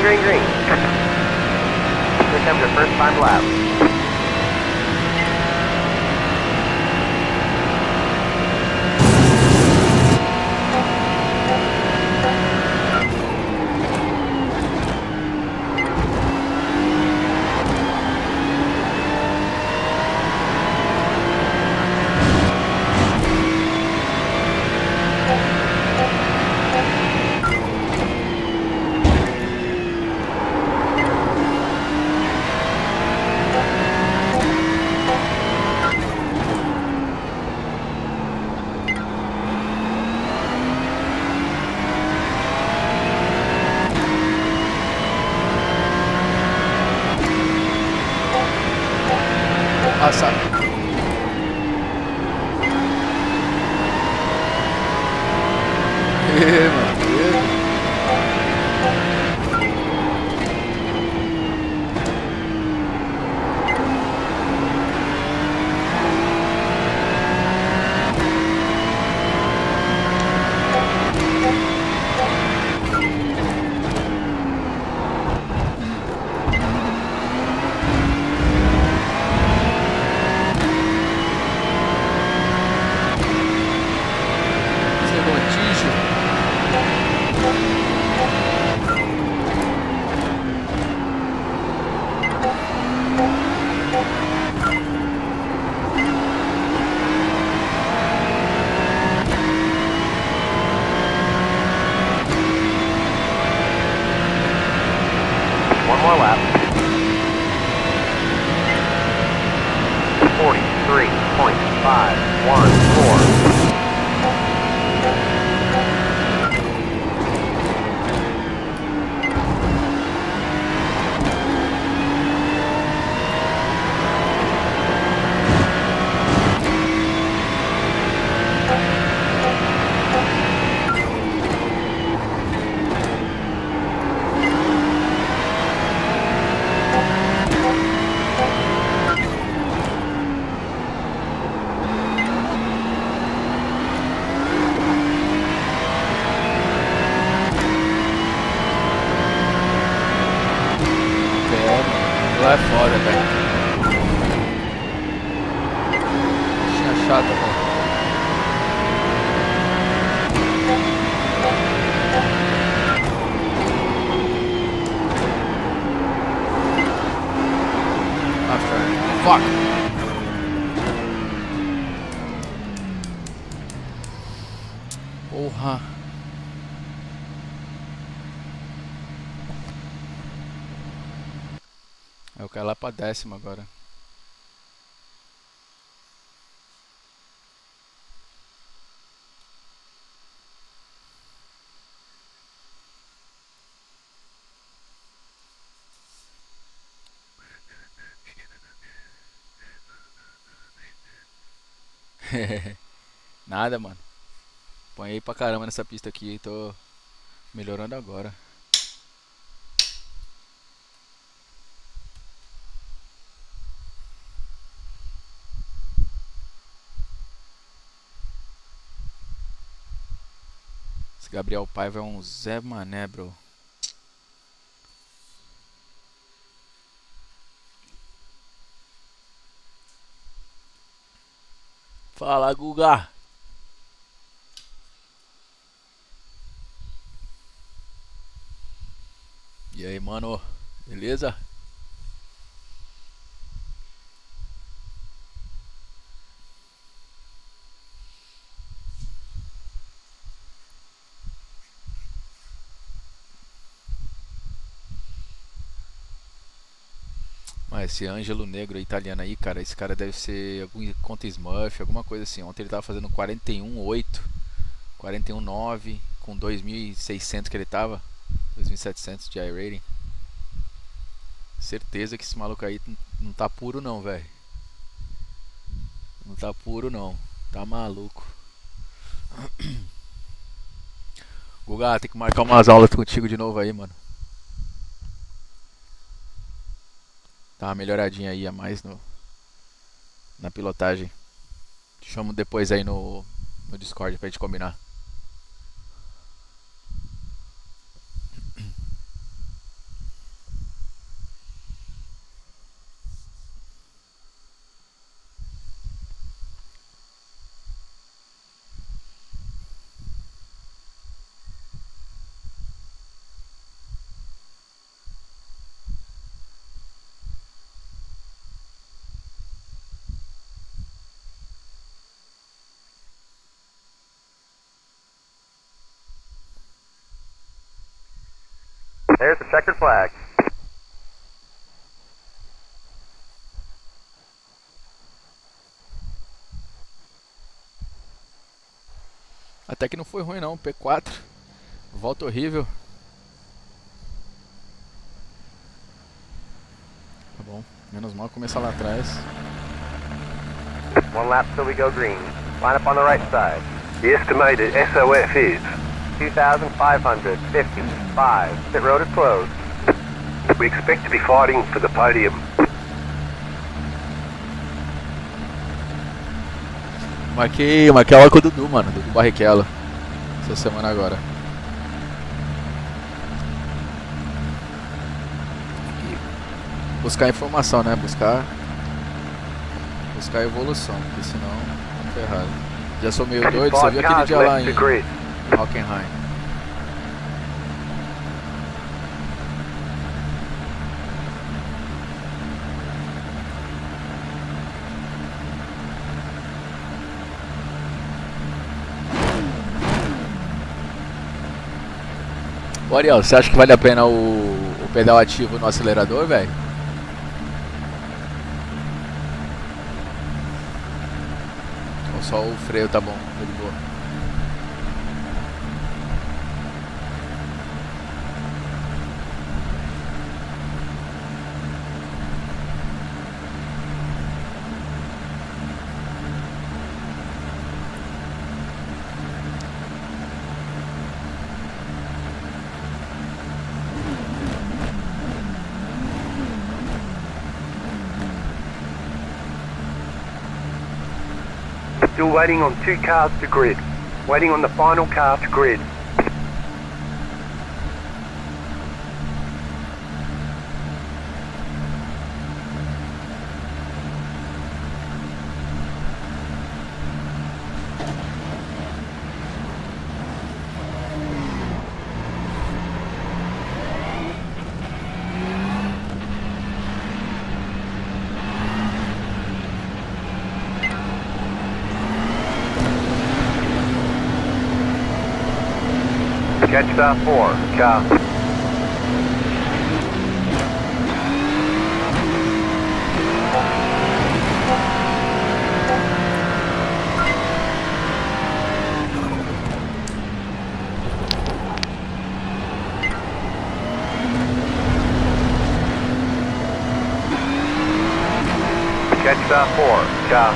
green, green. Here comes your first time lap. Passar. Mano. One more lap. 43.514. Lá é foda, velho. Tinha chata, velho. Fuck. Porra. Eu quero lá pra 10ª agora. Nada, mano. Apanhei pra caramba nessa pista aqui e tô melhorando agora. Esse Gabriel Paiva é um Zé Mané, bro. Fala, Guga. E aí, mano? Beleza? Mas esse Ângelo Negro italiano aí, cara, esse cara deve ser algum conta Smurf, alguma coisa assim. Ontem ele tava fazendo 41.8, 41.9, com 2.600 que ele tava, 2.700 de iRating. Certeza que esse maluco aí não tá puro não, velho. Não tá puro não, tá maluco. Guga, tem que marcar umas aulas contigo de novo aí, mano. Tá uma melhoradinha aí a mais na pilotagem. Te chamo depois aí no Discord pra gente combinar. There's the checkered flag. Até que não foi ruim não, P4. Volta horrível. Tá bom, menos mal começar lá atrás. 1 lap till we go green. Line up on the right side. The estimated SOF is 2,555. Pit road is closed. we expect to be fighting for the podium. Marquei aula com o Dudu, mano. Dudu Barrichello. Essa semana agora. E buscar informação, né? Buscar evolução, porque senão tá ferrado. Já sou meio doido, você viu aquele dia lá em Hockenheim. Ô Ariel, você acha que vale a pena o pedal ativo no acelerador, velho? Ou só o freio tá bom, tá de boa? Still waiting on 2 cars to grid. Waiting on the final car to grid. Catch star 4. Car. Catch star 4. Car.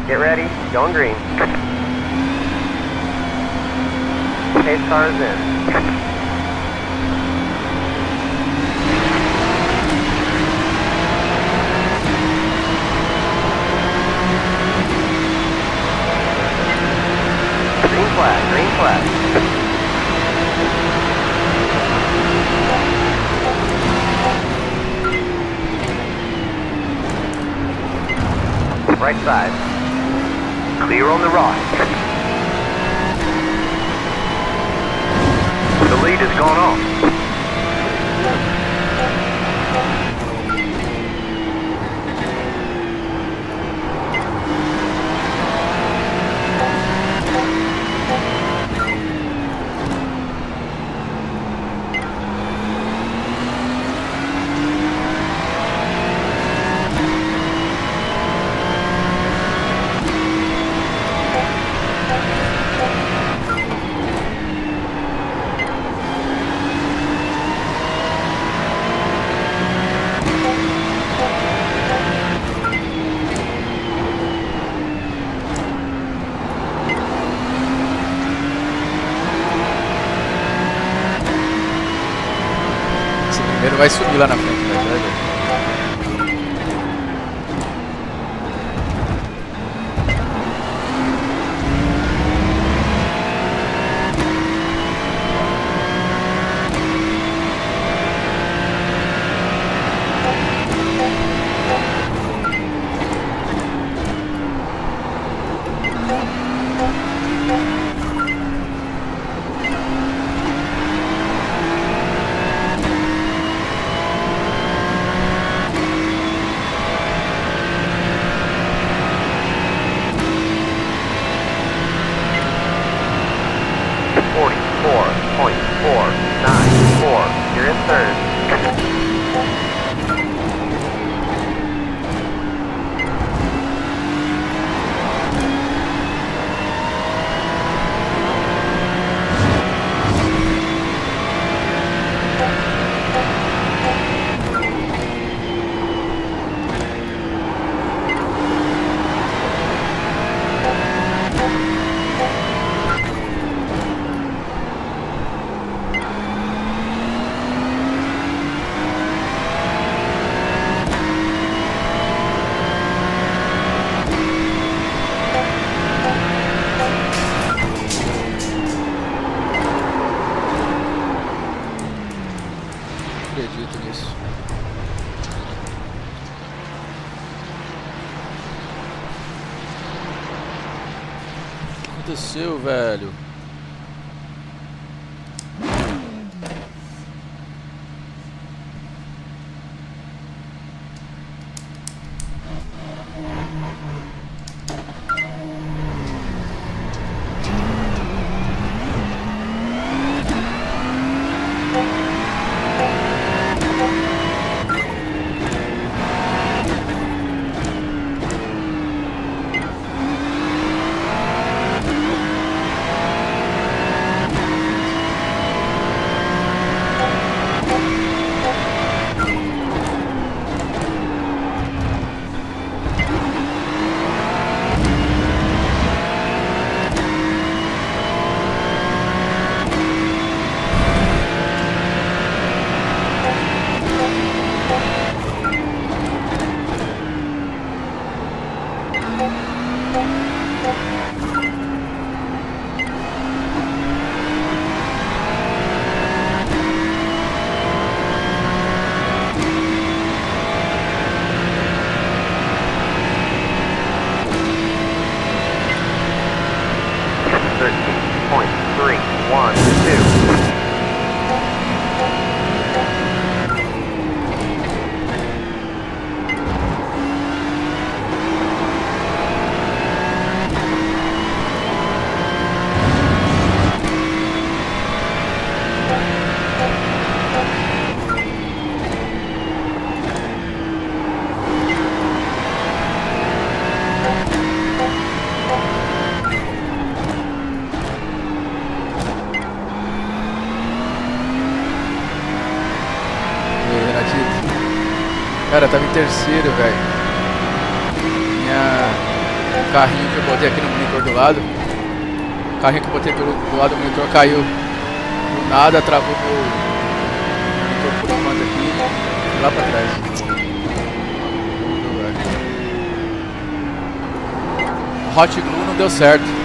Get ready. Going green. Pace car is in. Green flag. Green flag. Right side. Clear on the right. The lead has gone off. Primeiro vai subir lá na frente, né? 44.494. You're in third. Acredito nisso. O que aconteceu, velho? Cara, tava em terceiro, velho. O carrinho que eu botei aqui no monitor do lado. O carrinho que eu botei do lado do monitor caiu do nada, travou meu monitor por enquanto aqui. Fui lá pra trás. O Hot Glue não deu certo.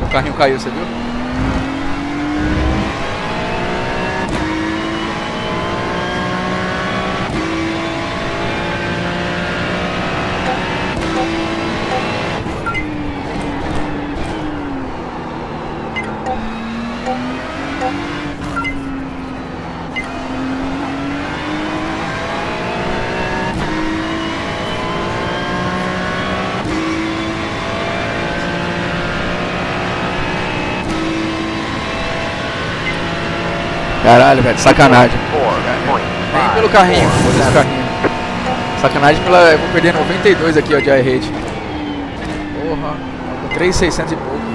O carrinho caiu, você viu? Caralho, velho, sacanagem. Nem pelo carrinho, foda esse carrinho. Sacanagem pela. Eu vou perder 92 aqui, ó, de iRate. Porra, com 3.600 e pouco, velho.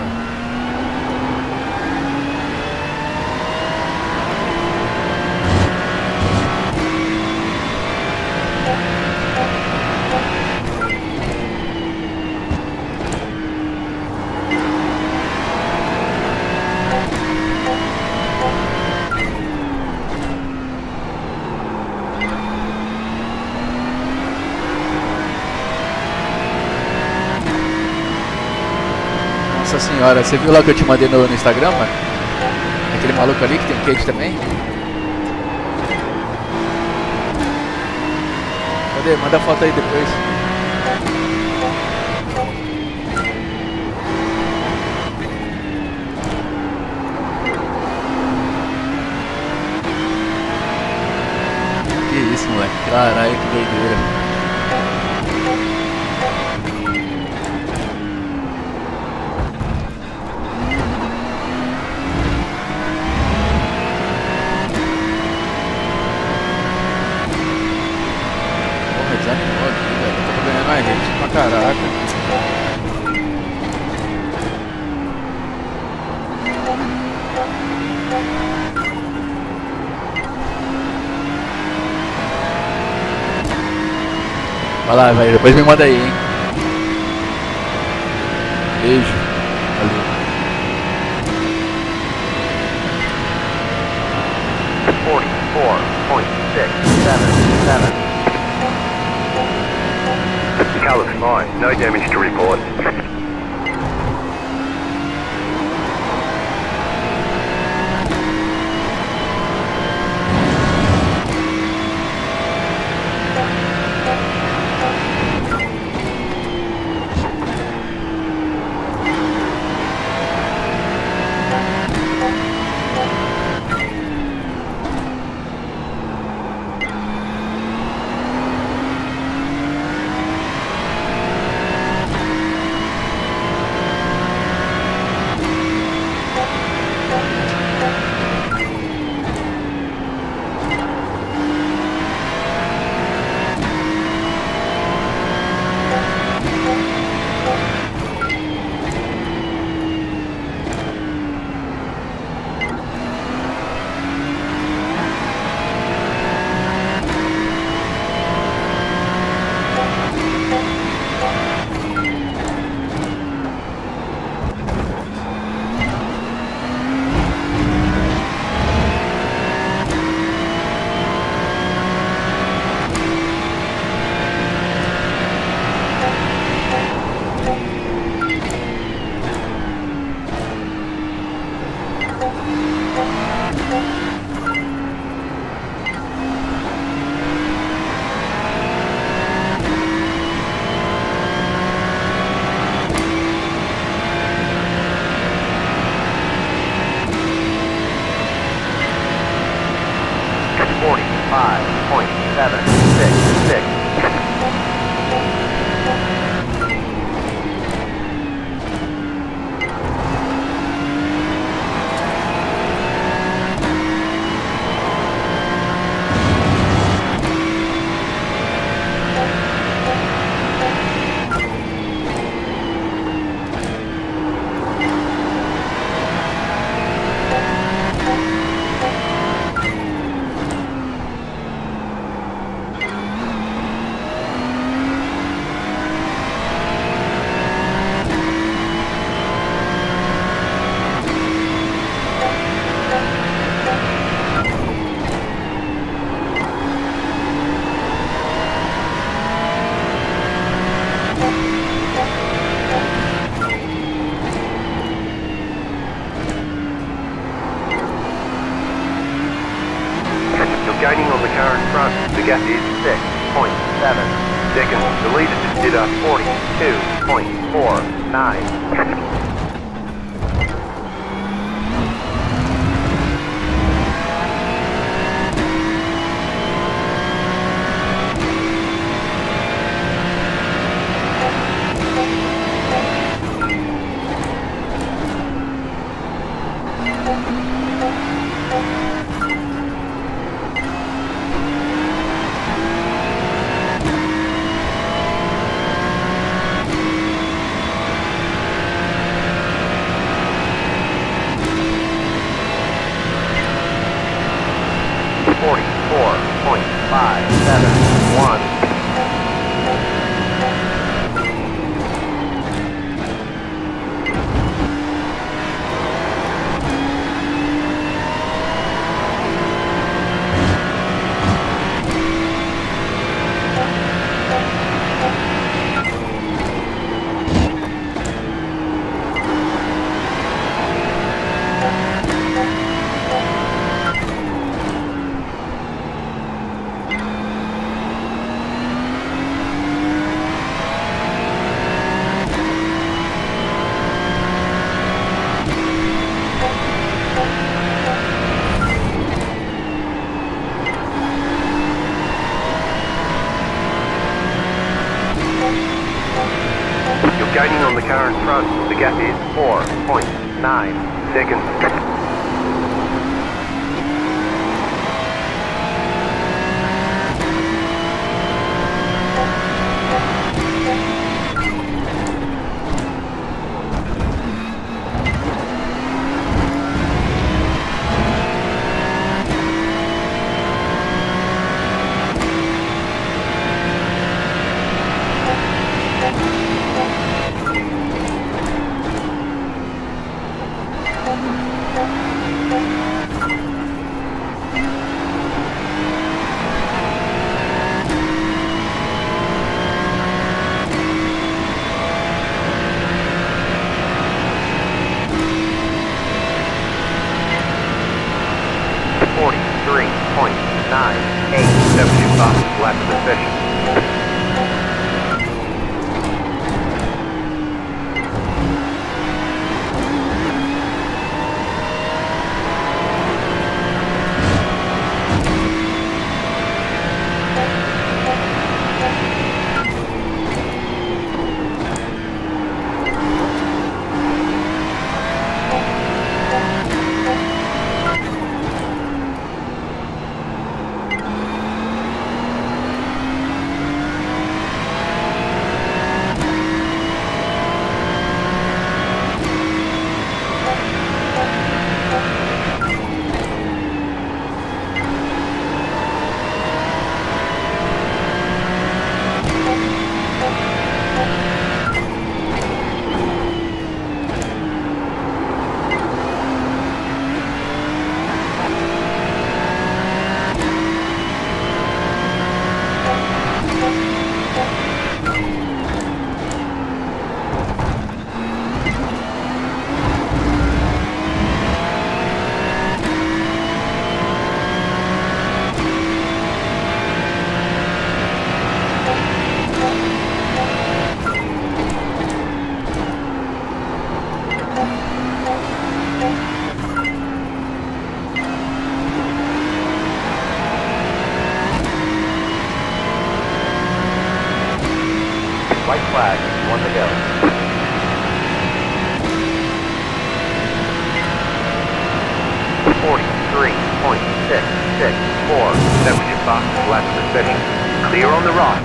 Nossa senhora, você viu lá que eu te mandei no Instagram, mano? Aquele maluco ali que tem um cage também? Cadê? Manda a foto aí depois. Que isso, moleque. Caralho, que doideira. Porra, desanimou aqui, velho. Eu tô ganhando mais gente pra caraca. Vai lá, velho. Depois me manda aí, hein. Beijo. Valeu. 44.677. Colour's fine. No damage to report. Gaining on the car in front. The gap is 6.7 seconds. The leader just did a 42.49. Gaining on the car in front. The gap is 4.9 seconds. Lap of the session. White flag, 1 to go. 43.664. Championship box, last position. Clear on the rock.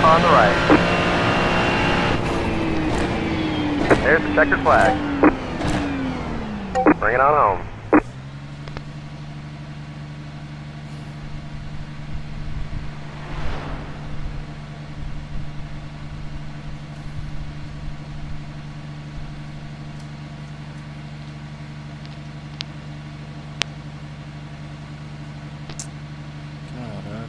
On the right. There's the checkered flag. Bring it on home. Caralho, bicho.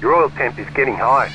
Your oil temp is getting high.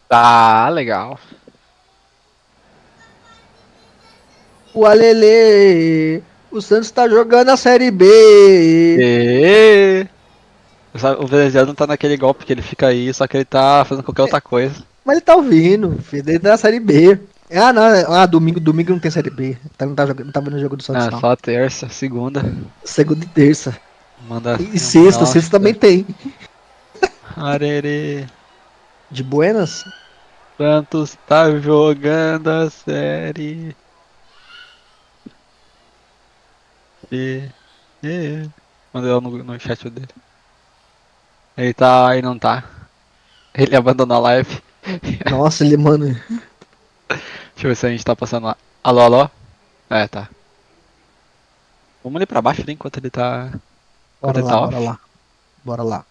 Tá, legal. O Alele, o Santos tá jogando a Série B. E... O veneziano tá naquele golpe que ele fica aí, só que ele tá fazendo qualquer outra coisa. Mas ele tá ouvindo, filho, ele tá na Série B. Ah, não, domingo não tem Série B. Tá, não, tá jogando, não tá vendo o jogo do Santos, Ah, não. só terça, segunda. Segunda e terça. Manda. E sexta, Nossa. sexta também tem. Arerê. De Buenas? Santos tá jogando a série B. E... Mandei lá no chat dele. Ele tá aí, não tá. Ele abandonou a live. Nossa, ele, mano. Deixa eu ver se a gente tá passando lá. Alô, alô? É, tá. Vamos ali pra baixo ali enquanto ele tá. Enquanto Bora ele lá, tá bora off. lá. Bora lá.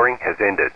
scoring has ended.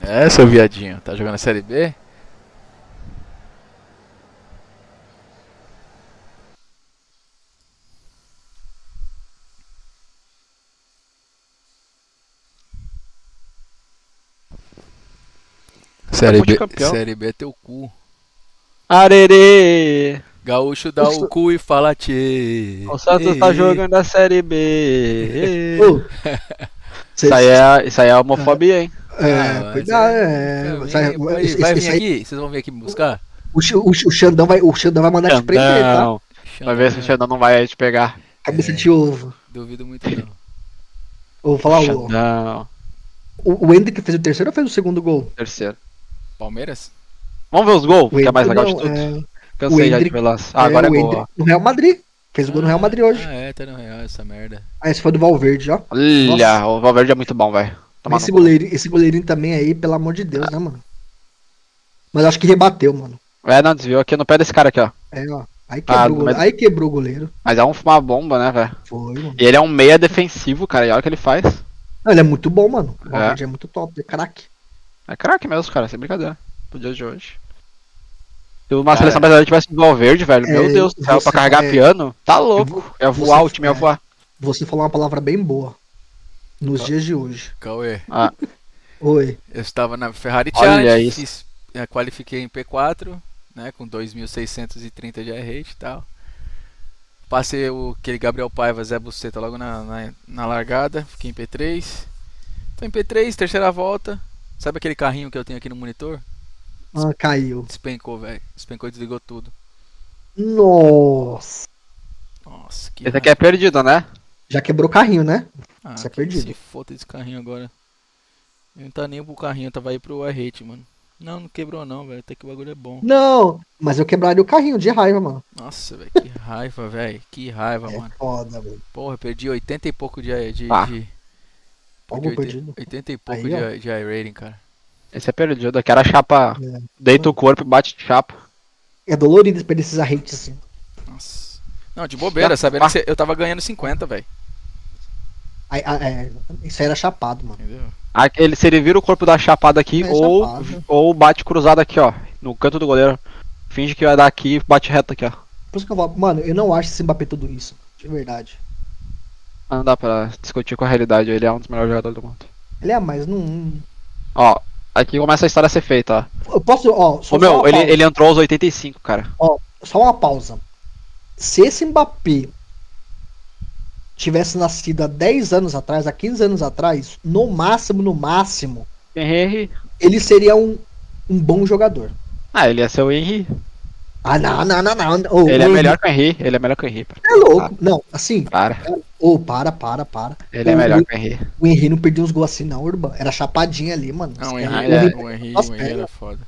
É, seu viadinho, tá jogando a Série B? multicampeão. Série B é teu cu. Arerê! Gaúcho dá o cu e fala tchê. O Santos tá jogando a Série B. Ô, Isso aí é homofobia, hein? mas cuidado, vai vir aqui? Vocês vão vir aqui me buscar? O Xandão vai mandar te prender, tá? Xandão. Vai ver se o Xandão não vai te pegar. Cabeça de ovo. Duvido muito não. Eu vou falar Xandão. o Hendrick fez o terceiro ou fez o segundo gol? Terceiro. Palmeiras? Vamos ver os gols, que é Hendrick mais legal de não, tudo. Cansei já de Hendrick- ver lá. Agora é o gol, Hendrick ó. no Real Madrid. Fez o gol no Real Madrid hoje. Ah, é, tá no Real essa merda. Ah, esse foi do Valverde, ó. Olha, o Valverde é muito bom, velho. Toma Esse no cu. esse goleirinho também aí, pelo amor de Deus, né, mano? Mas acho que rebateu, mano. É, não, desviou aqui no pé desse cara aqui, ó. É, ó. Aí Ah, quebrou, mas- aí quebrou o goleiro. Mas é uma bomba, né, velho? Foi, mano. E ele é um meia defensivo, cara. E olha o que ele faz. Não, ele é muito bom, mano. O Valverde é muito top, é craque. É craque mesmo, cara, sem brincadeira. Pro dia de hoje. Se uma seleção brasileira tivesse o Valverde, velho, meu Deus do céu, pra carregar piano, tá louco. Ia voar, o time ia voar. Você falou uma palavra bem boa. Nos dias de hoje. Cauê, Ah, Oi. eu estava na Ferrari Olha Challenge, isso. qualifiquei em P4, né, com 2.630 de rate e tal. Passei aquele Gabriel Paiva, Zé Buceta logo na largada, fiquei em P3. Tô em P3, terceira volta. Sabe aquele carrinho que eu tenho aqui no monitor? Ah, caiu. Despencou, velho. Despencou e desligou tudo. Nossa. Nossa, que Esse aqui é perdido, né? Já quebrou o carrinho, né? Ah, Isso é que perdido. se foda esse carrinho agora. Ele não tá nem pro carrinho, tava aí pro R-Hate, mano. Não quebrou não, velho. Até que o bagulho é bom. Não, mas eu quebraria o carrinho de raiva, mano. Nossa, velho, que raiva, velho. Que raiva, É mano. foda, velho. Porra, eu perdi 80 e pouco de. Ah. Perdi Algo perdido. 80 e pouco Aí, ó. de I-rating, cara. Esse é perdido. Aqui era chapa. É. Deita o corpo e bate de chapa. É dolorido perder esses arretes assim. Nossa. Não, de bobeira, sabendo que eu tava ganhando 50, velho. Isso aí era chapado, mano. Entendeu? Se ele vira o corpo da chapada aqui, É ou, chapado. ou bate cruzado aqui, ó. No canto do goleiro. Finge que vai dar aqui e bate reto aqui, ó. Por isso que eu falo, mano, eu não acho esse Mbappé tudo isso. De verdade. Mas não dá pra discutir com a realidade. Ele é um dos melhores jogadores do mundo. Ele é, mas não. Ó, aqui começa a história a ser feita, ó. Eu posso, ó, só Ô meu, uma pausa. ele entrou aos 85, cara. Ó, só uma pausa. Se esse Mbappé tivesse nascido há 10 anos atrás, há 15 anos atrás, no máximo, Henry. ele seria um bom jogador. Ah, ele ia ser o Henry. Ah, não. Ô, Ele é o melhor que o Henry. Ele é melhor que o Henry. É louco. Não, assim. Para. Ô, para. Ele é melhor que o Henry. O Henry não perdia uns gols assim, não, Urban. Era chapadinha ali, mano. Não, o Os Henry, caras- o Henry Nossa, era foda.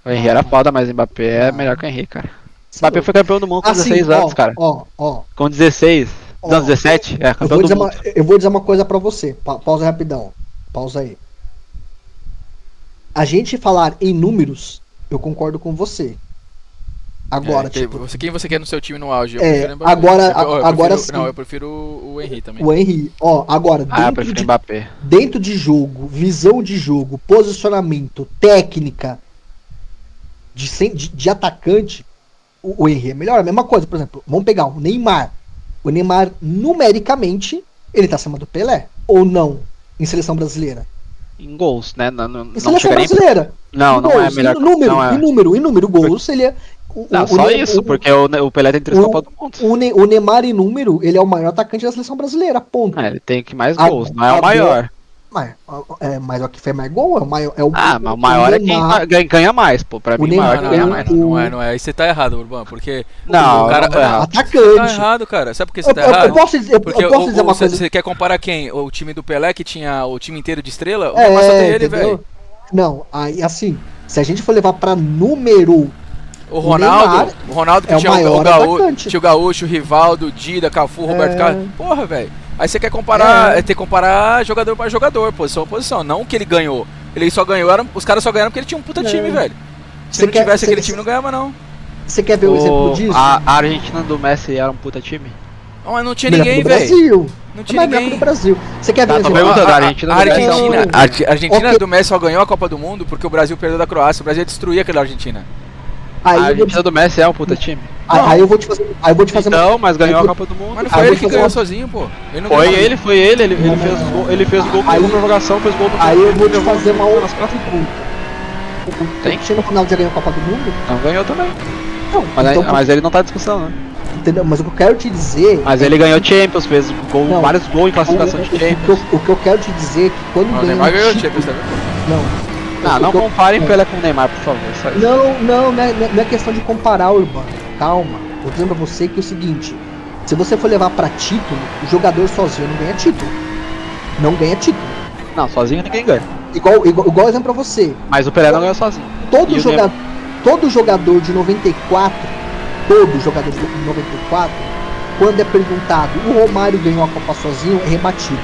O Henry era foda, mas o Mbappé é melhor que o Henry, cara. O Mbappé foi campeão do mundo com 16 anos, cara. Ó. Com 16. Ó, Não, 17? É, Eu campeão vou, do dizer mundo. eu vou dizer uma coisa pra você. Pausa rapidão. Pausa aí. A gente falar em números, eu concordo com você. Agora, tipo, Quem você quer no seu time no auge? Eu É, prefiro o Mbappé. agora sim. Não, eu prefiro o Henry também. o Henry, ó, agora, Ah, eu dentro, prefiro o de, Mbappé. dentro de jogo, visão de jogo, posicionamento, técnica de atacante, o Henry é melhor. A mesma coisa, por exemplo, vamos pegar o Neymar. O Neymar, numericamente, ele tá acima do Pelé. Ou não? Em seleção brasileira. Em gols, né? Não Em chega seleção nem... brasileira. Não, Em não é gols, melhor. Em número, gols, ele é. Não, só isso, porque o Pelé tem 3 Copas do Mundo. O Neymar, em número, ele é o maior atacante da seleção brasileira, ponto. Ah, ele tem que mais A- gols, não é o a- maior. Mas o que fez mais gol é o maior. É o, Ah, mas o maior é Neymar. quem ganha mais, pô. Pra O mim, o maior é Neymar- quem ganha mais. Não é. Aí você tá errado, Urbano, porque. Não, o cara, não tô errado. Tá Atacante. errado, cara. Sabe por que você tá Eu errado? posso dizer, Porque eu posso dizer uma coisa. você quer comparar quem? O time do Pelé, que tinha o time inteiro de estrela? O É, Neymar só tem ele, entendeu? velho. Não, aí assim, se a gente for levar pra número, O Ronaldo, Neymar o Ronaldo que é o tinha maior atacante. tinha o Gaúcho, o Rivaldo, o Dida, Cafu, Roberto É. Carlos. Porra, velho. Aí você quer comparar, tem que comparar jogador para jogador, posição a posição. Não o que ele ganhou. Ele só ganhou, os caras só ganharam porque ele tinha um puta time, velho. Se Você não quer- tivesse você- aquele time, não ganhava, não. você quer ver o exemplo disso? A Argentina do Messi era um puta time? Não, mas não tinha Melhor ninguém, que o velho. Brasil. Não É tinha mais melhor que ninguém. o Brasil. Você quer ver Tá, o tô exemplo? perguntando, a Argentina do Messi é um- A Argentina Ok. do Messi só ganhou a Copa do Mundo porque o Brasil perdeu da Croácia. O Brasil ia destruir aquela Argentina. A Aí eu vou Argentina do Messi é um puta time? aí eu vou te fazer, Então, mas ganhou a eu- Copa do Mundo. Mas não Ah, foi eu ele vou que fazer ganhou uma- sozinho, pô. Ele não Foi ganhou. ele, ele fez o gol Aí- na prorrogação, fez gol do Aí eu vou te levou fazer uma nas outra costas. pergunta. O Tem? Cristiano Ronaldo já ganhou a Copa do Mundo? Não ganhou também. Não, Mas, então, mas ele não tá em discussão, né? entendeu? Mas o que eu quero te dizer. Mas ele ganhou Champions, fez gol, Não. vários gols em classificação de Champions. O que eu quero te dizer é que quando O ganha Neymar ganhou o título- Champions também. Não. Não O que eu- comparem Pelé com o Neymar, por favor. Só isso. Não é questão de comparar, Urbano. Calma. Vou dizer pra você que é o seguinte: se você for levar pra título, o jogador sozinho não ganha título. Não ganha título. Não, sozinho ninguém ganha. Igual exemplo pra você. Mas o Pelé não ganhou sozinho. Todo, E o todo jogador de 94, quando é perguntado, o Romário ganhou a Copa sozinho, é rebatido.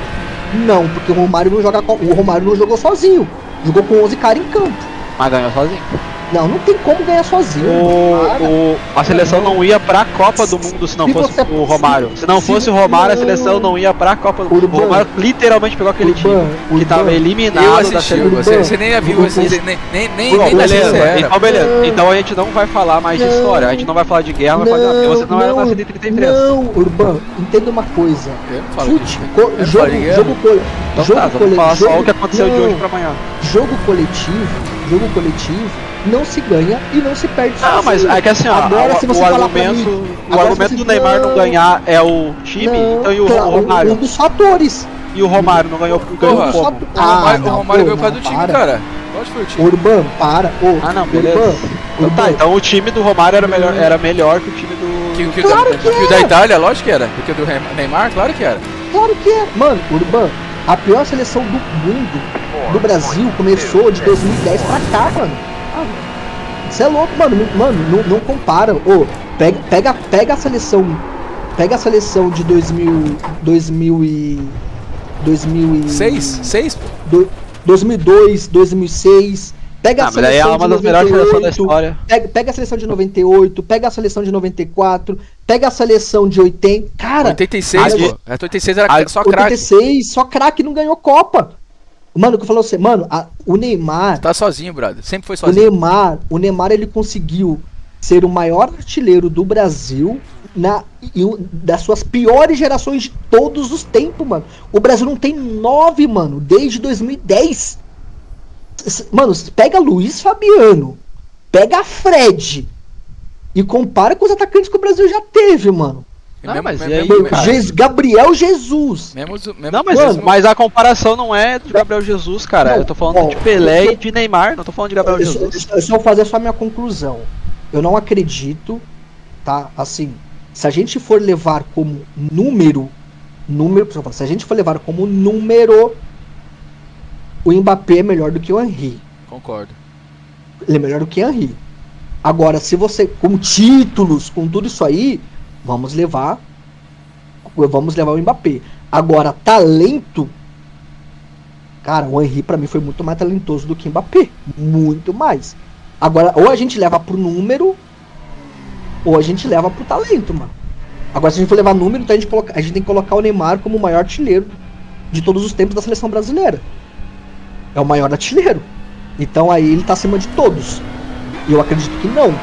Não, porque o Romário não joga, o Romário não jogou sozinho. Jogou com 11 caras em campo. Mas ganhou sozinho. Não tem como ganhar sozinho. Cara. A seleção não ia pra Copa do Mundo se não Se fosse você- o Romário. Se não se- fosse o Romário, a não. seleção não ia pra Copa do Mundo. Urbano. O Romário literalmente pegou aquele time que tava Urbano. eliminado Eu da assisti, seleção. você nem viu, nem Bom, da beleza. sincera. Então, beleza. Então a gente não vai falar mais de Não. história. A gente não vai falar de guerra, não vai falar de nada, porque você não era nascido em 33. Não, Urbano, entenda uma coisa. Eu não falo disso. Fute, Eu não falo de guerra. Então tá, vamos falar só o que aconteceu de hoje pra amanhã. Jogo coletivo não se ganha e não se perde Não, mas sozinho. é que assim, ó, Agora, se você o falar pra mim- argumento agora, do se você- Neymar não ganhar é o time, Não, então e o claro, Romário? um dos fatores. E o Romário não ganhou Porra, como? O Romário veio por causa do time, para. cara. Lógico que foi o time. Urban, para. Ô, Ah, não, beleza. Urban, Então tá, então o time do Romário era melhor que o time do... Que Claro o que que o da Itália, lógico que era. Porque o do Neymar, claro que era. Claro que é. Mano, Urban, a pior seleção do mundo, do Brasil, começou de 2010 pra cá, mano. Você é louco, mano. Mano, não compara. Ô, pega a seleção. Pega a seleção de 6, pô. 2002, 2006. Pega a mas aí é seleção uma de das melhores seleções da 98, história. Pega a seleção de 98, pega a seleção de 94, pega a seleção de 80. Cara, 86, Ali- pô. 86 era só craque. 86, só craque, não ganhou Copa. Mano, o que eu falo assim, mano, o Neymar, Tá sozinho, brother. Sempre foi o sozinho. Neymar ele conseguiu ser o maior artilheiro do Brasil das suas piores gerações de todos os tempos, mano. O Brasil não tem 9, mano, desde 2010. Mano, pega Luiz Fabiano, pega Fred e compara com os atacantes que o Brasil já teve, mano. Ah, mas e aí, Mano, cara? Gabriel Jesus. Não, mas a comparação não é de Gabriel Jesus, cara. Não, Eu tô falando de Pelé e de Neymar, não tô falando de Gabriel Jesus. Eu só vou fazer só a minha conclusão. Eu não acredito, tá? Assim, se a gente for levar como número, se a gente for levar como número, o Mbappé é melhor do que o Henry. Concordo. Ele é melhor do que o Henry. Agora, se você, com títulos, com tudo isso aí, vamos levar o Mbappé. Agora, talento, cara, o Henry pra mim foi muito mais talentoso do que o Mbappé. Muito mais. Agora, ou a gente leva pro número, ou a gente leva pro talento, mano. Agora, se a gente for levar número, então a gente tem que colocar o Neymar como o maior artilheiro de todos os tempos da seleção brasileira. É o maior artilheiro. Então aí ele tá acima de todos. E eu acredito que não.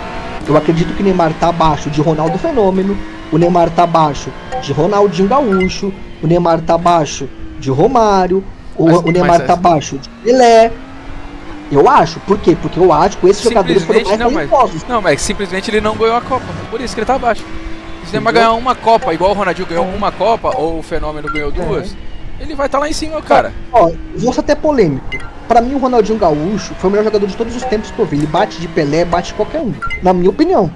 Eu acredito que o Neymar tá abaixo de Ronaldo Fenômeno, o Neymar tá abaixo de Ronaldinho Gaúcho, o Neymar tá abaixo de Romário, o Neymar tá abaixo de Pelé. Eu acho. Por quê? Porque eu acho que esses jogadores foram mais talentosos. Não, mas simplesmente ele não ganhou a Copa. Por isso que ele tá abaixo. Se o Neymar ganhar uma Copa, igual o Ronaldinho ganhou uma Copa, ou o Fenômeno ganhou duas, ele vai estar lá em cima, cara. Ó, vou ser até polêmico. Pra mim, o Ronaldinho Gaúcho foi o melhor jogador de todos os tempos que eu vi. Ele bate de Pelé, bate de qualquer um. Na minha opinião.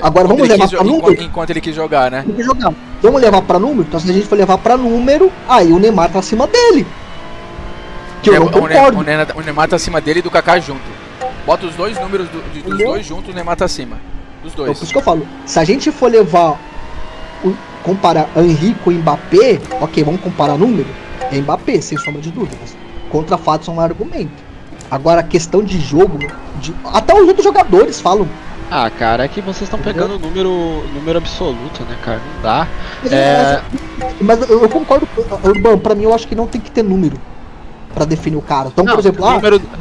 Agora vamos levar pra número? Enquanto ele quis jogar, né? Tem que jogar. Vamos levar pra número? Então se a gente for levar pra número, aí o Neymar tá acima dele. Que eu não concordo. O Neymar tá acima dele e do Kaká junto. Bota os dois números dos dois juntos, o Neymar tá acima. Dos dois. Então, por isso que eu falo. Se a gente for levar, comparar Henry com Mbappé, ok, vamos comparar número? É Mbappé, sem sombra de dúvidas. Contra fatos é um argumento. Agora, a questão de jogo, até os outros jogadores falam. Ah, cara, é que vocês estão pegando número absoluto, né, cara? Não dá. Mas eu concordo, Urban, pra mim eu acho que não tem que ter número pra definir o cara. Então, por exemplo,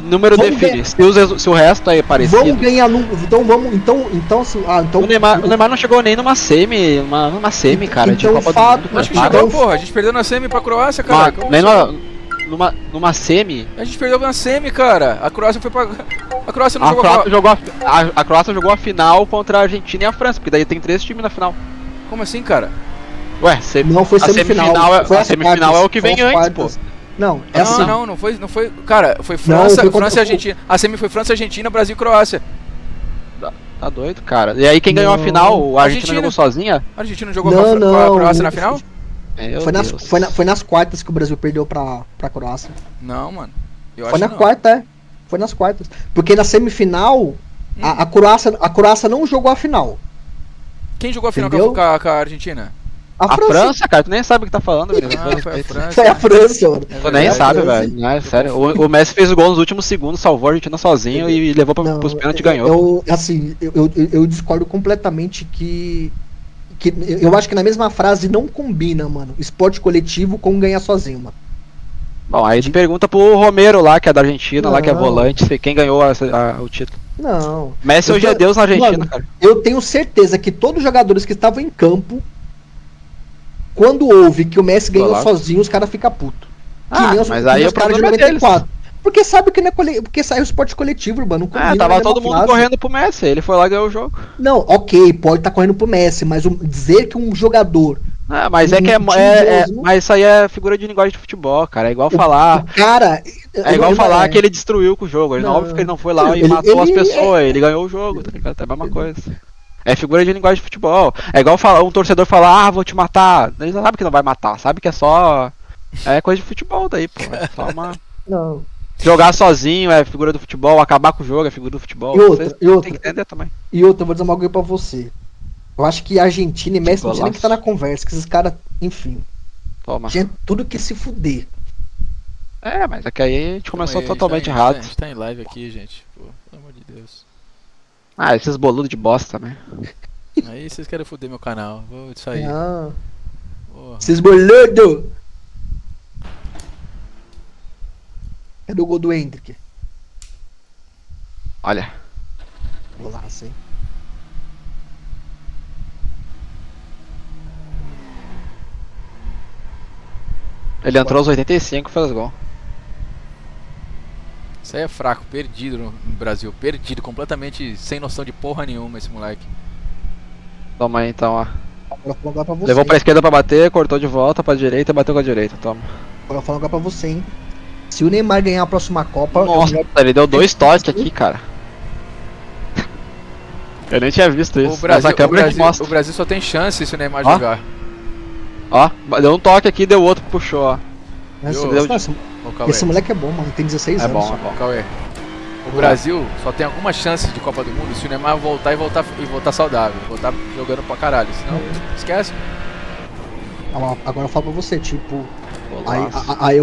número define. Se o resto é parecido. Vamos ganhar número. Então assim, o Neymar não chegou nem numa semi, cara. Então, de Copa fato, do Mundo. Acho que chegou, porra. A gente perdeu na semi pra Croácia, cara. Nem numa semi. A gente perdeu na semi, cara. A Croácia foi pra. A Croácia não a Croácia jogou a final contra a Argentina e a França, porque daí tem 3 times na final. Como assim, cara? Ué, não foi semifinal. A semifinal é o que vem antes, pô. Não, é assim. Não foi. Cara, foi França e Argentina. A semi foi França, Argentina, Brasil e Croácia. Tá doido, cara. E aí quem ganhou a final? A Argentina jogou sozinha? A Argentina jogou com a Croácia na final? Foi nas quartas que o Brasil perdeu pra Croácia. Não, mano. Foi na quarta, Foi nas quartas. Porque na semifinal, a Croácia não jogou a final. Quem jogou a final com a Argentina? A França, cara, tu nem sabe o que tá falando, velho. Foi a França. Foi a França, mano. Tu nem sabe, velho. Não, é sério. O Messi fez o gol nos últimos segundos, salvou a Argentina sozinho e levou pros pênaltis e ganhou. Eu discordo completamente que eu acho que na mesma frase não combina, mano, esporte coletivo com ganhar sozinho, mano. Bom, aí a gente pergunta pro Romero lá, que é da Argentina, lá que é volante, quem ganhou o título. Não. Messi hoje é Deus na Argentina, mano, cara. Eu tenho certeza que todos os jogadores que estavam em campo, quando ouve que o Messi ganhou sozinho, os caras ficam putos. Mas aí o caras de 94. Porque sabe que não é porque saiu o esporte coletivo, Urbano. Tava todo mundo correndo pro Messi, ele foi lá e ganhou o jogo. Não, ok, pode estar correndo pro Messi, mas dizer que um jogador Ah, mas é que mas isso aí é figura de linguagem de futebol, cara. É igual falar. Cara, É igual falar que ele destruiu com o jogo. Ele, óbvio que ele não foi lá e matou as pessoas, ele ganhou o jogo, tá ligado? É a mesma coisa. É figura de linguagem de futebol. É igual falar, um torcedor falar, vou te matar. Ele não sabe que não vai matar, sabe que é só. É coisa de futebol daí, pô. É só uma. Não. Jogar sozinho é figura do futebol, acabar com o jogo é figura do futebol. E outra, Vocês e outra. tem que entender também. E outra, eu vou dizer uma coisa pra você. Eu acho que Argentina e Messi não tinha nem que estar na conversa, que esses caras, enfim. Toma. Tinha tudo que se fuder. É, mas é que aí a gente começou Aí, totalmente a errado. gente tá em live aqui, gente. Pô, pelo amor de Deus. Ah, esses boludos de bosta, né? Aí vocês querem foder meu canal. Vou sair. Ah, Porra. esses boludos! Cadê o gol do Hendrick? Olha. Golaço, hein? Ele entrou aos 85 e fez gol. Isso aí é fraco, perdido no Brasil. Perdido, completamente sem noção de porra nenhuma esse moleque. Toma aí então, ó. Agora eu vou falar agora pra você. Levou pra esquerda pra bater, cortou de volta pra direita e bateu com a direita. Toma. Agora eu vou falar agora pra você, hein? Se o Neymar ganhar a próxima Copa, Nossa, ele deu 2 toques aqui, cara. Eu nem tinha visto isso. O Brasil, Essa câmera que mostra. o Brasil só tem chance se o Neymar Ó. jogar. Ó, deu um toque aqui, deu outro, puxou, ó. Esse, Eu- Ô, Cauê. esse moleque é bom, mano. Tem 16 É anos. bom, só. é bom. Cauê. O Brasil só tem alguma chance de Copa do Mundo se o Neymar voltar e voltar saudável. Voltar jogando pra caralho. Senão, esquece. Agora eu falo pra você, tipo. Golaço. Aí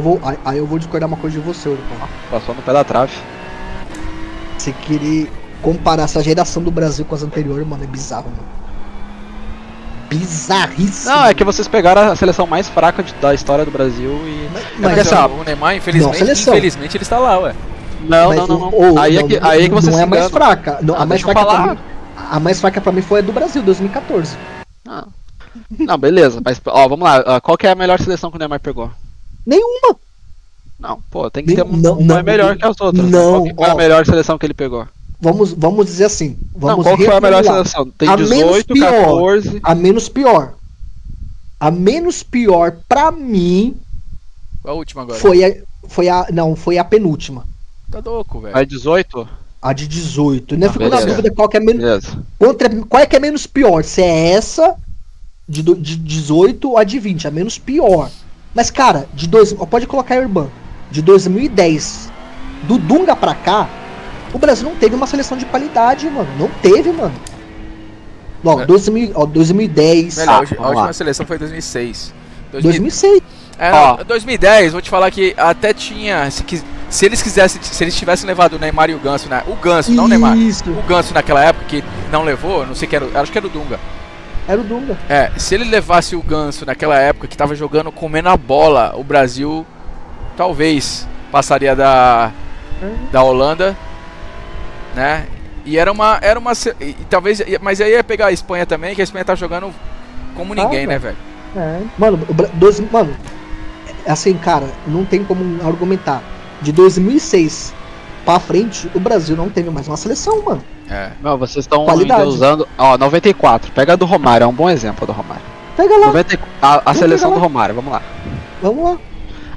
eu vou discordar uma coisa de você, Urupão. Passou no pé da trave. Você querer comparar essa geração do Brasil com as anteriores, mano, é bizarro, mano. Bizarríssimo. Não, é que vocês pegaram a seleção mais fraca da história do Brasil e. Mas, assim, ó, o Neymar, infelizmente, Não, seleção. infelizmente ele está lá, ué. Não, mas não, não, não. o- Aí é que você não se é a mais engana. fraca. Não, Ah, a mais deixa eu fraca pra falar. mim, a mais fraca pra mim foi a do Brasil, 2014. Ah. Não, beleza, mas ó, vamos lá. Qual que é a melhor seleção que o Neymar pegou? Nenhuma. Não, pô, tem que ter Não, uma não, melhor que as outras. não, Qual que foi a ó. melhor seleção que ele pegou? Vamos dizer assim. Vamos Não, qual que foi a melhor reformular. seleção? Tem A menos 18, pior. 14. A menos pior. A menos pior pra mim Qual a última agora? foi a penúltima. Tá louco, velho. A 18? A de 18. Ainda ficou na beleza. dúvida qual que é menos. Beleza. Qual é que é menos pior? Se é essa de 18 ou a de 20, a menos pior. Mas, cara, pode colocar a Urban. De 2010, do Dunga pra cá, o Brasil não teve uma seleção de qualidade, mano. Não teve, mano. Ó, 2010. Velho, a vamos última lá. seleção foi 2006. 2006. É, Ó. não, 2010, vou te falar que até tinha. Se eles tivessem levado o Neymar e o Ganso, né? O Ganso, não o Neymar. Isso. O Ganso naquela época que não levou, não sei que era, acho que era o Dunga. Era o Dunga. É, se ele levasse o Ganso naquela época que tava jogando comendo a bola, o Brasil talvez passaria da Holanda, né? E talvez, mas aí ia pegar a Espanha também, que a Espanha tá jogando como ninguém, né, velho? É. Mano, mano, assim, cara, não tem como argumentar. De 2006 pra frente, o Brasil não teve mais uma seleção, mano. É. Não, vocês estão Qualidade. usando. Ó, 94. Pega a do Romário, é um bom exemplo do Romário. Pega lá, a seleção pegar do lá. Romário, vamos lá. vamos lá.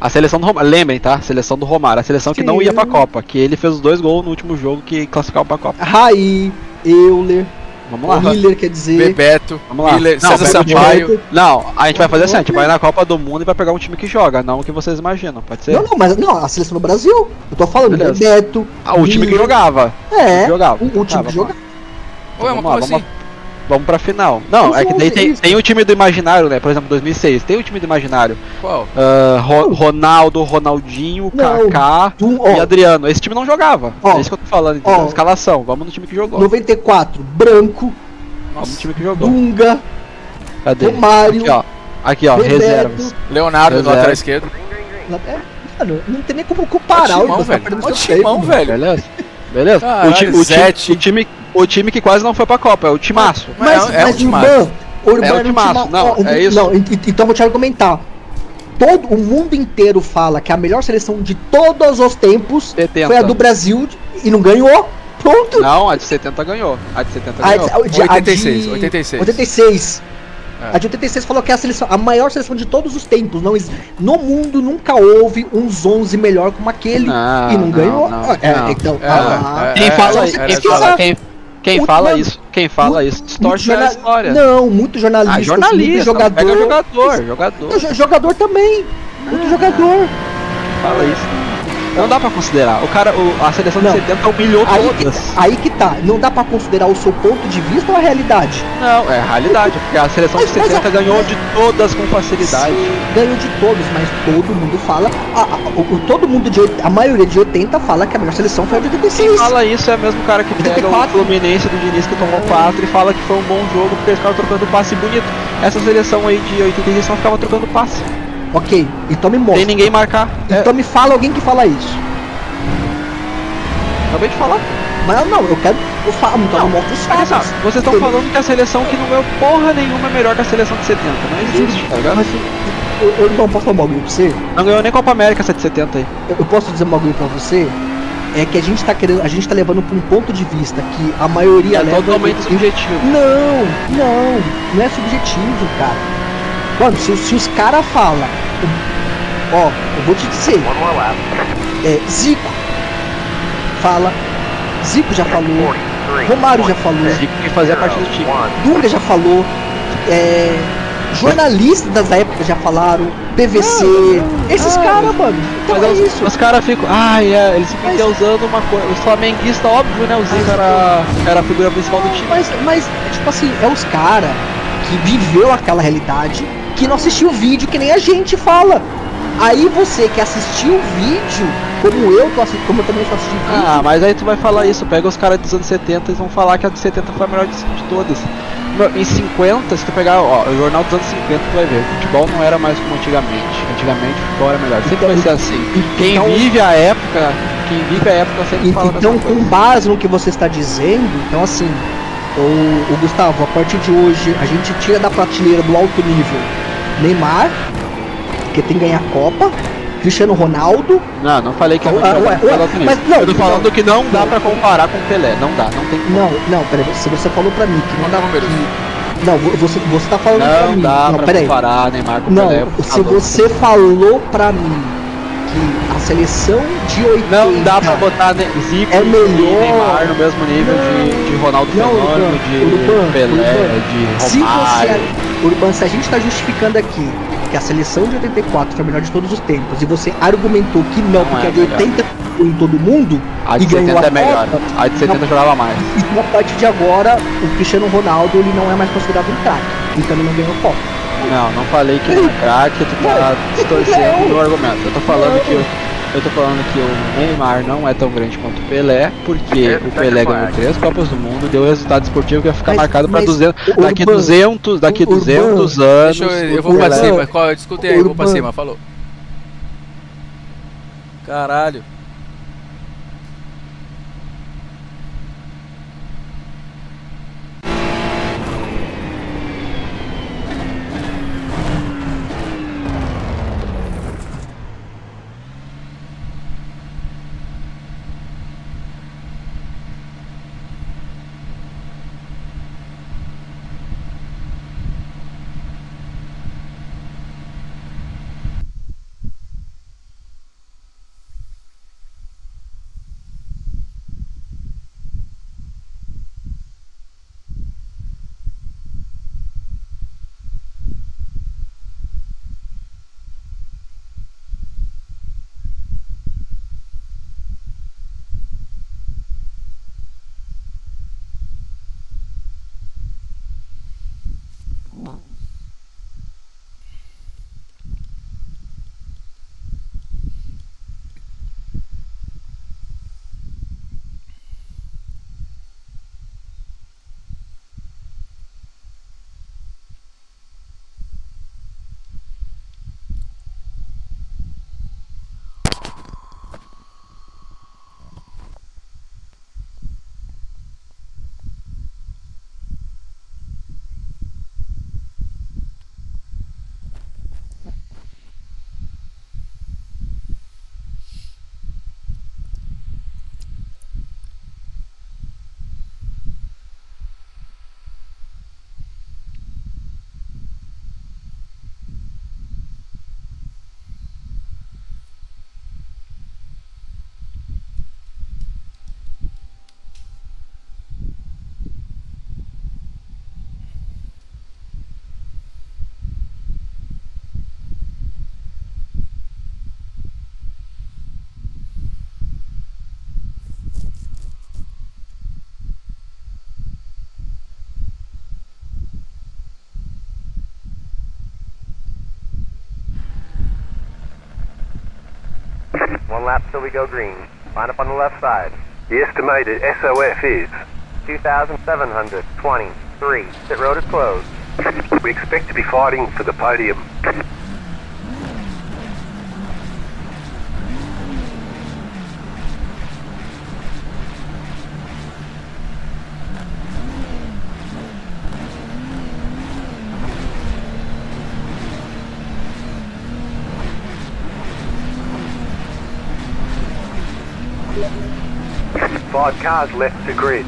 A seleção do Romário, lembrem, tá? Seleção do Romário, a seleção que não ia pra Copa, que ele fez os 2 gols no último jogo que classificava pra Copa. Raí, Euler, Vamos lá. Miller, quer dizer. Bebeto, Vamos lá. Miller, Não, César pega o time Sampaio. Não, a gente vai fazer assim, a gente vai na Copa do Mundo e vai pegar um time que joga, não o que vocês imaginam, pode ser? Não, mas não, a seleção do Brasil. Eu tô falando, Beleza. Bebeto. Ah, o time que Miller. jogava. É, jogava. o time Tá, que vamos jogava. Ué, mas Vamos como lá, assim? Vamos pra final. Não, Vamos é que daí fazer isso. tem o time do imaginário, né? Por exemplo, 2006, tem o time do imaginário. Qual? Ronaldo, Ronaldinho, Não, Kaká ó, e Adriano. Esse time não jogava. Ó, É isso que eu tô falando, entendeu? ó, Escalação, vamos no time que jogou. 94, Branco, Vamos no time que jogou. Dunga, Cadê? Romário, Aqui, ó, Bebeto. reservas. Leonardo do Reserva. lateral esquerdo. Mano, não tem nem como comparar Ó, timão, Igor, tá velho. perdendo Ó, seu timão, tempo, velho. Beleza? Beleza? Caralho, Zete. O time que quase não foi pra Copa, é o timaço. Mas, É um mas timaço. Urban É o um timaço, time- não, ó, é isso. Não, então eu vou te argumentar. Todo o mundo inteiro fala que a melhor seleção de todos os tempos 70. foi a do Brasil e não ganhou. Pronto. Não, a de 70 ganhou. A de 70 A- ganhou. a de- 86, 86. 86. A de 86 falou que é a maior seleção de todos os tempos. No mundo nunca houve uns 11 melhor como aquele. E não ganhou. Então, quem fala isso distorce a história. Não, muito jornalista, jornalista, jogador. Pega jogador. Jogador também. Muito jogador. Fala isso. Não dá pra considerar. A seleção de 70 humilhou todas. Aí que tá. Não dá pra considerar o seu ponto de vista ou a realidade? Não, é a realidade. Porque a seleção de 70 ganhou de todas com facilidade. Sim, ganhou de todos, mas todo mundo fala. A maioria de 80 fala que a melhor seleção foi a de 86. Quem fala isso é o mesmo cara que pega o Fluminense do Diniz que tomou 4 e fala que foi um bom jogo porque eles ficavam trocando passe bonito. Essa seleção aí de 86 não ficava trocando passe. Ok, então me mostra. Tem ninguém marcar. Então me fala alguém que fala isso. Acabei de falar. Mas não, eu quero. Então mostra os fatos. Vocês estão falando que a seleção que não ganhou porra nenhuma é melhor que a seleção de 70. Não existe, tá ligado? Eu não posso falar um bagulho pra você? Não ganhou nem Copa América essa de 70 aí. Eu posso dizer um bagulho pra você? É que a gente tá levando pra um ponto de vista que a maioria leva. Totalmente subjetivo. Não é subjetivo, cara. Mano, se os caras falam, ó, eu vou te dizer, One more lap. Zico fala, Zico já falou, Romário já falou, Zico que fazia parte do time. Dunga já falou, jornalistas das épocas já falaram, PVC, esses caras, mano. Então mas é isso. Os caras ficam, eles ficam usando uma coisa. Os flamenguistas, óbvio, né? O Zico era a figura principal do time. Mas tipo assim, é os caras que viveu aquela realidade, que não assistiu o vídeo que nem a gente fala. Aí você que assistiu o vídeo, como eu também só assisti o vídeo. Mas aí tu vai falar isso, pega os caras dos anos 70 e vão falar que a de 70 foi a melhor de todas. Em 50, se tu pegar o jornal dos anos 50, tu vai ver, o futebol não era mais como antigamente. Antigamente o futebol era melhor. Sempre vai ser assim. Quem vive a época sempre fala então, com base no que você está dizendo, então assim, o Gustavo, a partir de hoje a gente tira da prateleira do alto nível Neymar, que tem que ganhar a Copa, Cristiano Ronaldo. Não falei que é muito mas não, eu tô falando que não dá pra comparar com o Pelé, não tem como. Não, peraí, se você falou pra mim que não dá números. Não, você tá falando pra mim. Não dá pra comparar Neymar com o Pelé. Se você falou pra mim que a seleção de 80 não dá pra botar Zico é melhor, e Neymar no mesmo nível de Ronaldo Fenômeno, de Pelé, de Romário. Urban, se a gente tá justificando aqui que a seleção de 84 foi a melhor de todos os tempos e você argumentou que não porque a de 80 foi em todo mundo a de e ganhou 70 a é melhor. Copa, A de 70 jogava mais. E a partir de agora o Cristiano Ronaldo ele não é mais considerado um craque, então ele não ganhou a Copa. Não falei que ele é craque, tu tá distorcendo o meu argumento. Eu tô falando que o Neymar não é tão grande quanto o Pelé, porque o Pelé ganhou 3 Copas do Mundo, deu resultado esportivo que vai ficar marcado pra 200, daqui 200 anos. Eu vou pra cima, discute aí, eu vou pra cima, falou. Caralho. 1 lap till we go green. Line up on the left side. The estimated SOF is 2,723. Pit road is closed. we expect to be fighting for the podium. Five cars left to grid.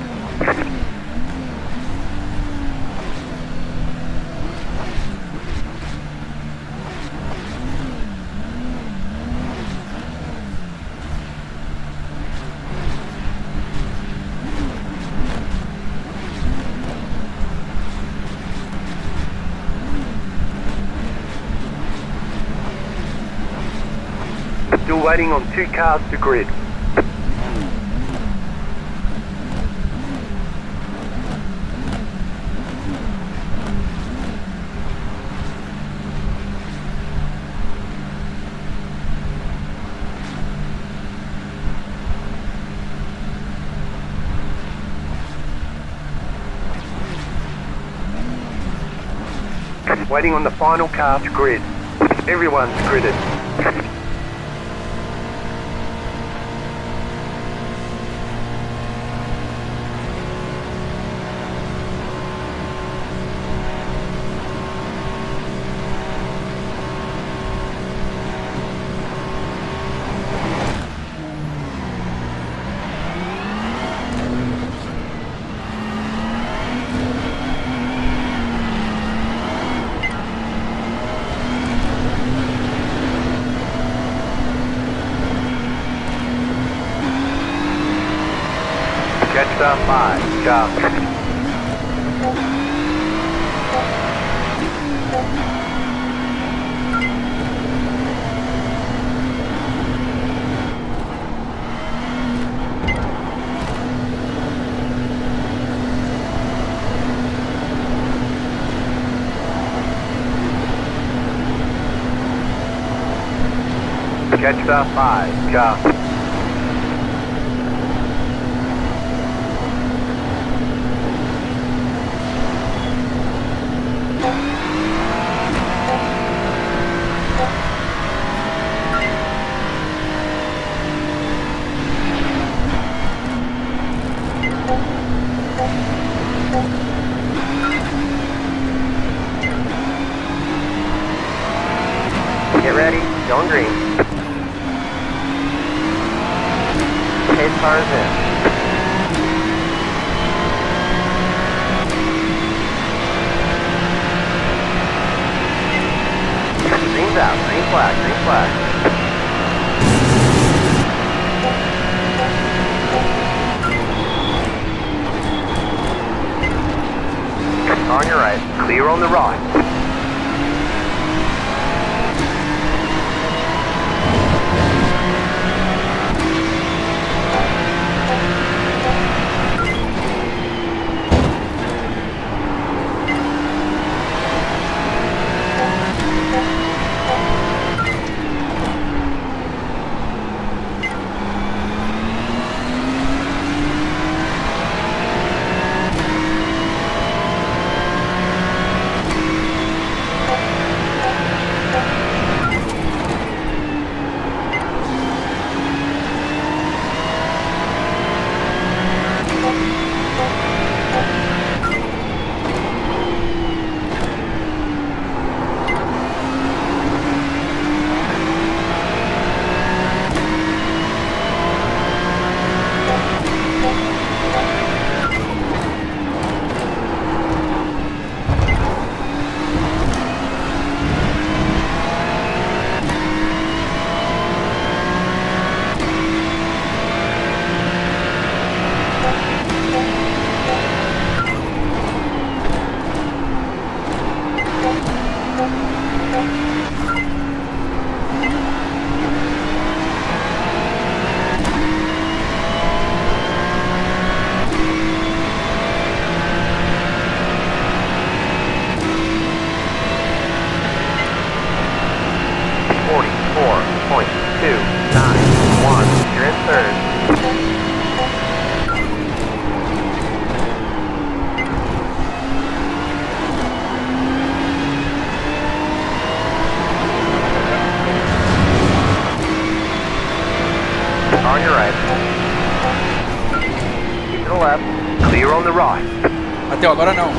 Still waiting on 2 cars to grid. Waiting on the final car to grid. Everyone's gridded. Jetstar 5, car. Jetstar 5, car. Get ready, going green. Pace cars in. Green's out, green flag, green flag. On your right, Clear on the right. on the right. Bateu, agora não.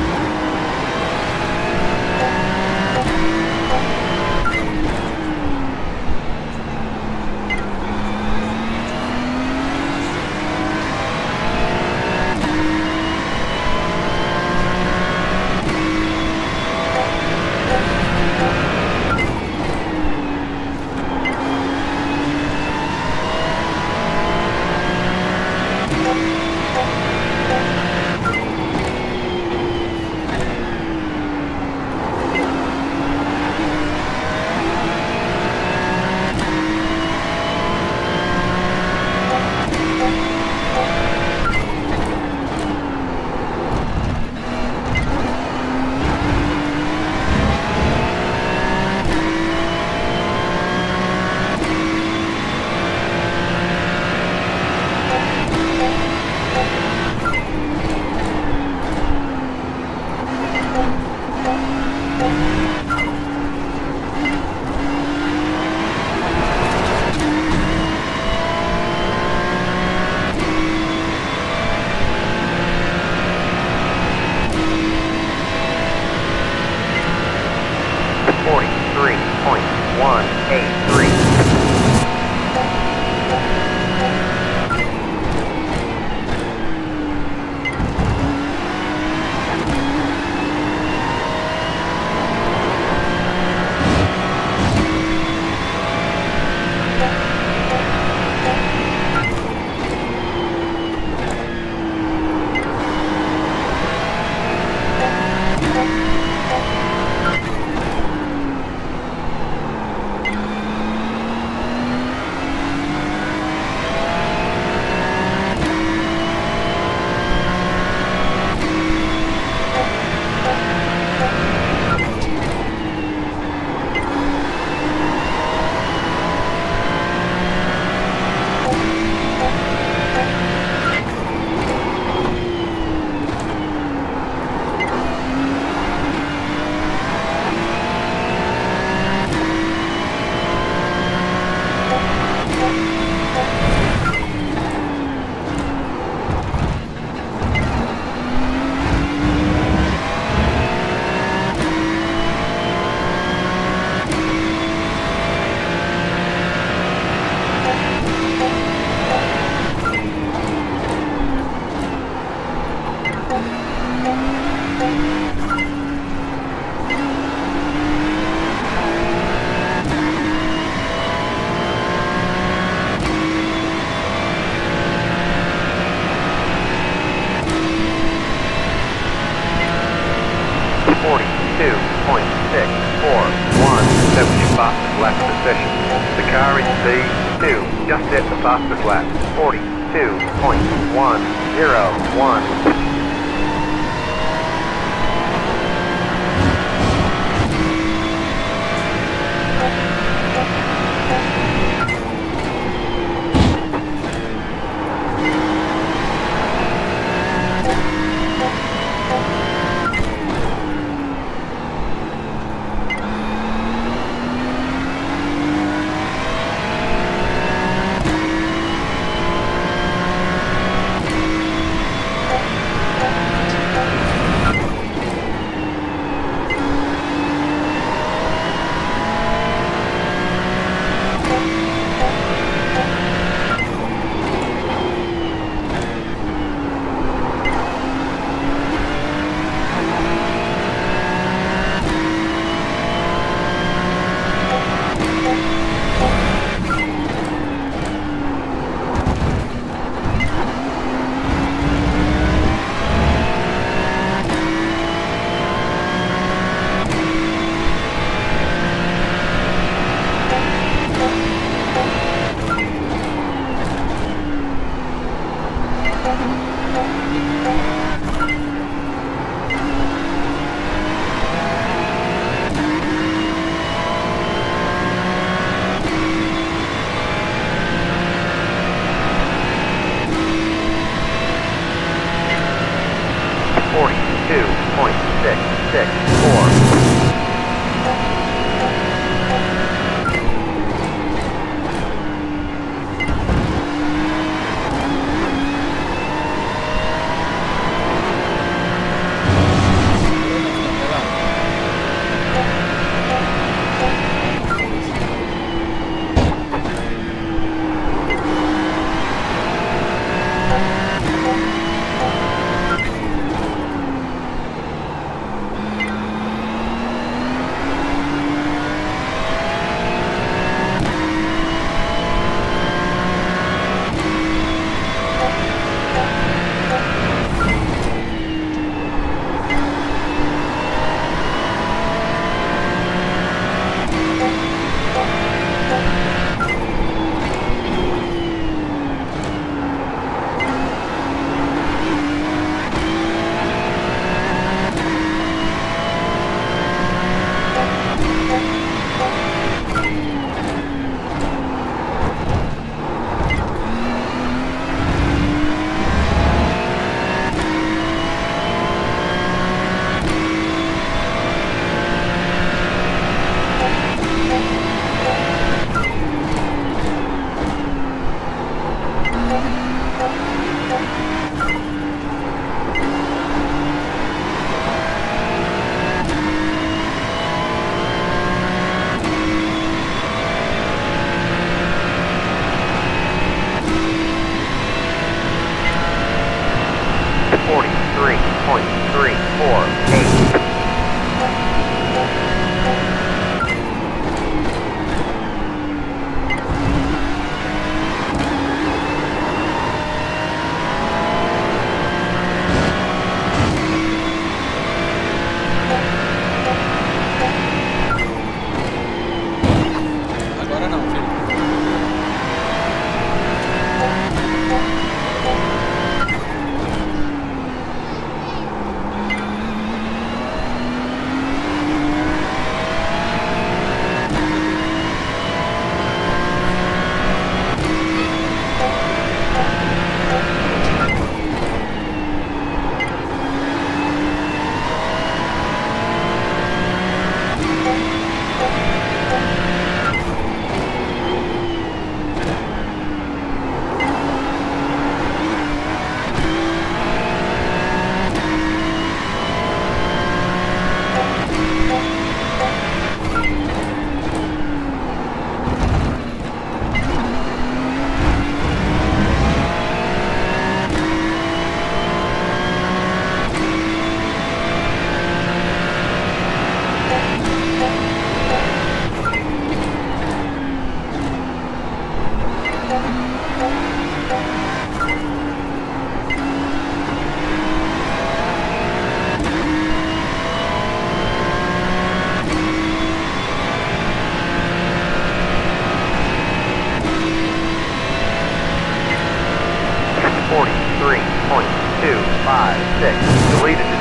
The car in P2 just hit the fastest lap. 42.101.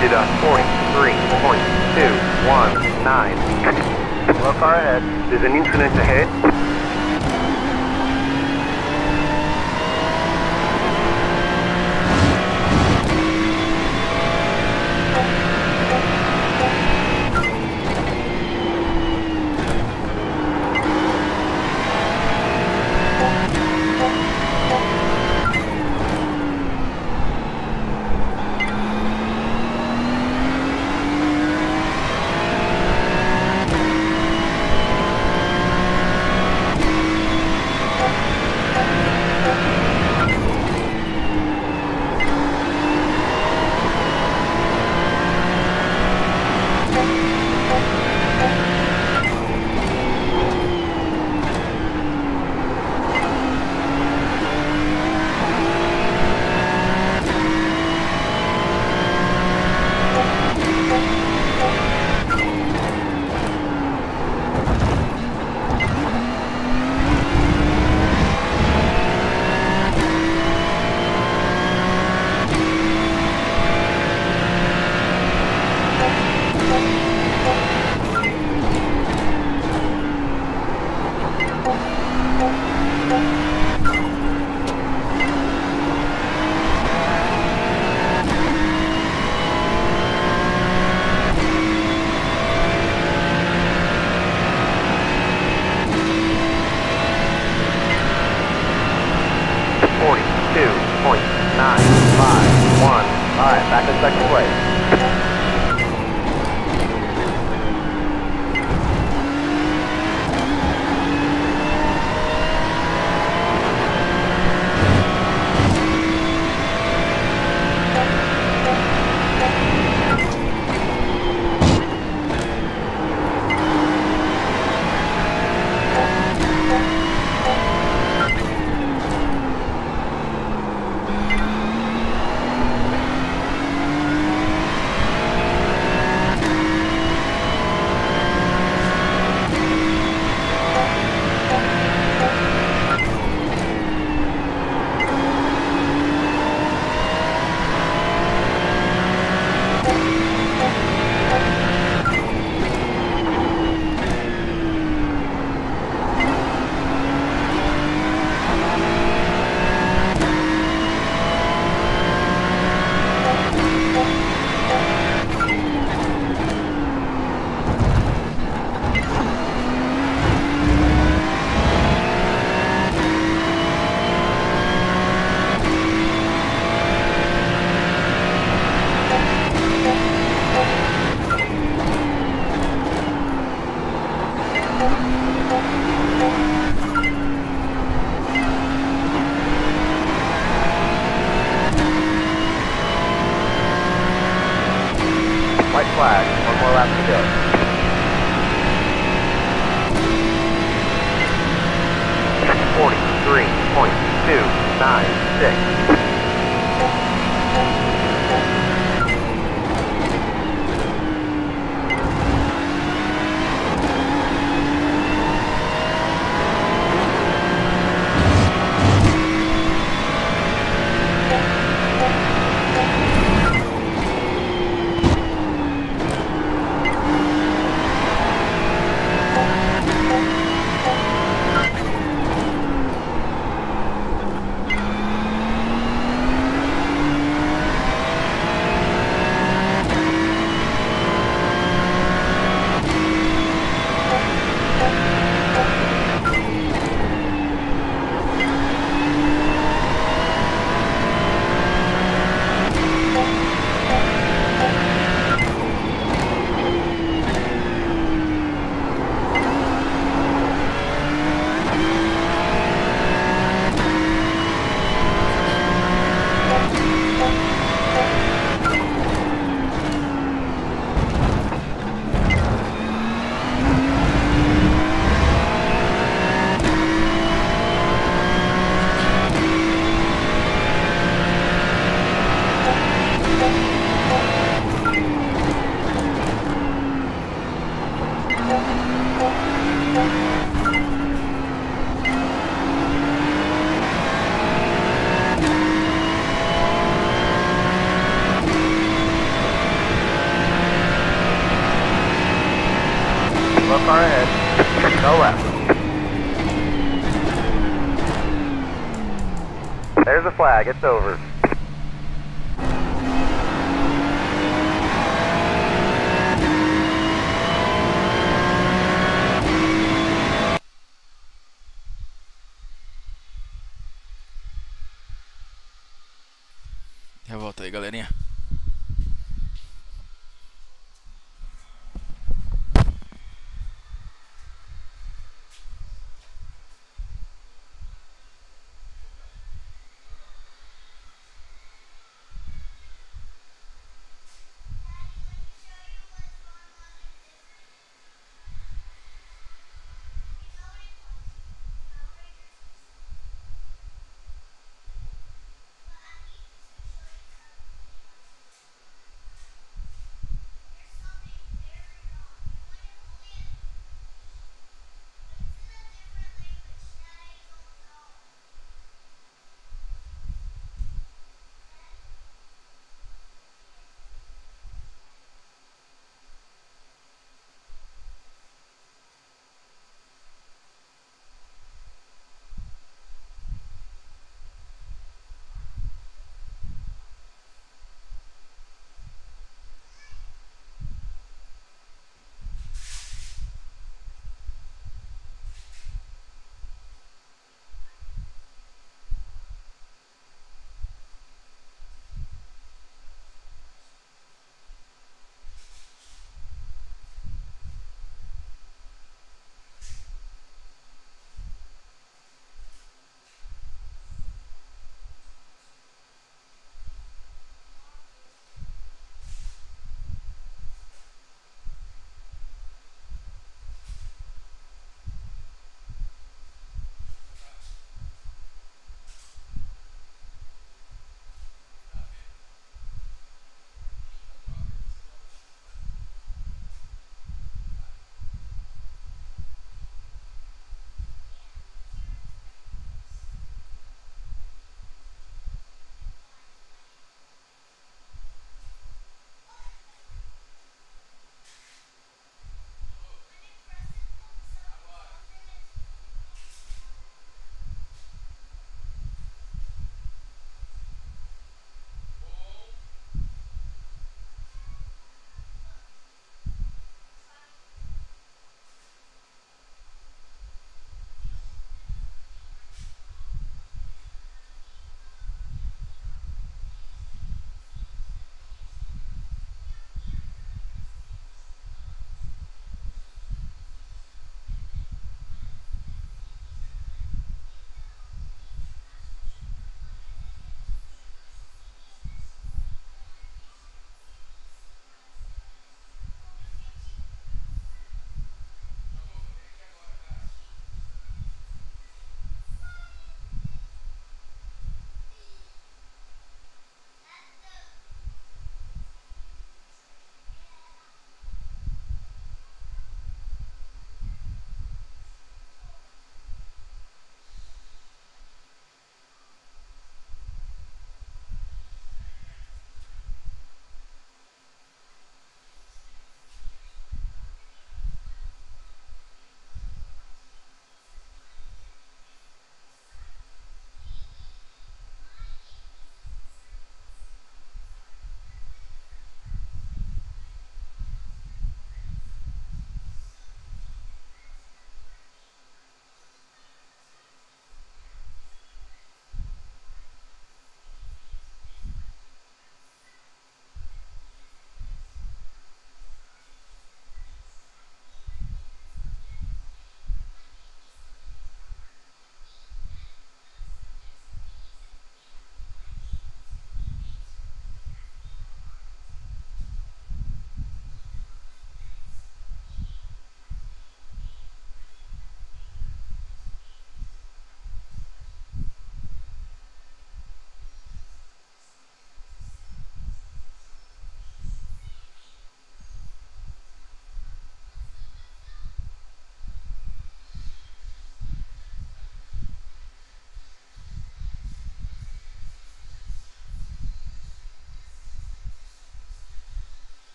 did a 43.219. Slow car ahead. There's an incident ahead. Alright, back in second place. White flag, one more lap to go. 43.296. far ahead. Go left. There's the flag. It's over. Já volto aí, galerinha.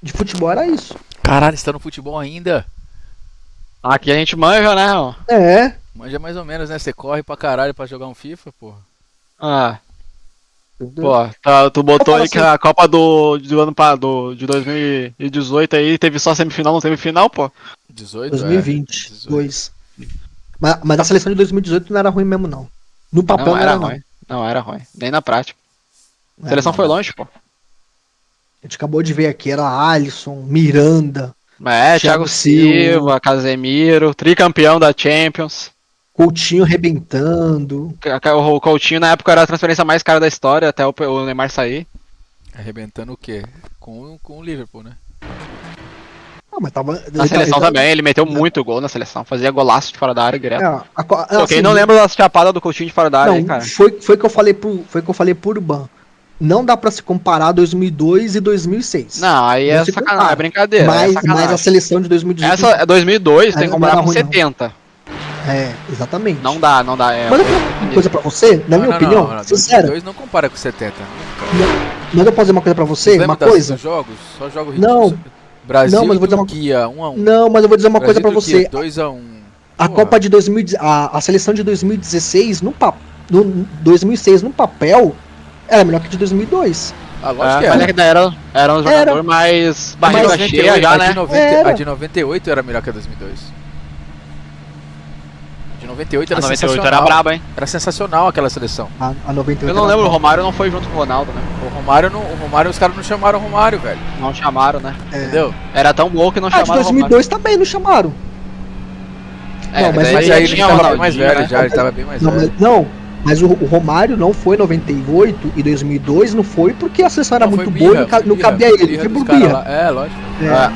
de futebol era isso. Caralho, você tá no futebol ainda? Aqui a gente manja, né? Ó. É. Manja mais ou menos, né? Você corre pra caralho pra jogar um FIFA, porra. Ah, Entendeu? pô, tu botou falo aí que assim- a Copa do ano de 2018 aí teve só semifinal, não teve final, pô. 18, 2022. Mas a seleção de 2018 não era ruim mesmo, não. No papel Não não era era, não. ruim. Não era ruim. Nem na prática. A Não seleção era, foi não. longe, pô. A gente acabou de ver aqui, era Alisson, Miranda, É, Thiago Silva, Casemiro, tricampeão da Champions. Coutinho arrebentando. O Coutinho na época era a transferência mais cara da história, até o Neymar sair. Arrebentando o quê? Com o Liverpool, né? Ah, mas tava. Na seleção também, ele meteu muito gol na seleção, fazia golaço de fora da área direto. Pô, quem não lembra das chapadas do Coutinho de fora da área, Não, hein, cara? foi que eu falei pro Urban. Não dá pra se comparar 2002 e 2006. Não, aí Não é se sacanagem, compara. é brincadeira. Mas, é sacanagem. mas a seleção de 2018. Essa é 2002, tem que Não comparar era com ruim, não. 70. É, exatamente. Não dá. É, Mas eu vou falar uma coisa pra você, na minha opinião, sincera. 2002 não compara com 70. Mas eu posso dizer uma coisa pra você, Lembra uma coisa. dos jogos? Só jogo Não. ridículo. Brasil Não, mas eu e vou dizer uma- Turquia, 1-1. Não, mas eu vou dizer uma coisa pra você. 2-1. A Porra. Copa de 2000, a seleção de 2016, no 2006, no papel, era melhor que a de 2002. Ah, lógico que mas era. é que daí era um jogador mais barriga Mas cheia já, né? Era. A de 98 era melhor que a 2002. A de 98 era 98 sensacional. era braba, hein? Era sensacional aquela seleção. A 98 Eu não era lembro, o boa. Romário não foi junto com o Ronaldo, né? O Romário, os caras não chamaram o Romário, velho. Não chamaram, né? É. Entendeu? Era tão bom que não A de chamaram o Romário. 2002 também não chamaram. É, Não, mas daí Mas aí ele tinha tava bem Ronaldinho, mais velho né? já, ele tava bem mais Não, velho. mas o Romário não foi em 98 e 2002 não foi porque a seleção era Não, foi muito birra, boa e não birra, cabia ele, birra foi dos por caras birra. lá. É, lógico. É.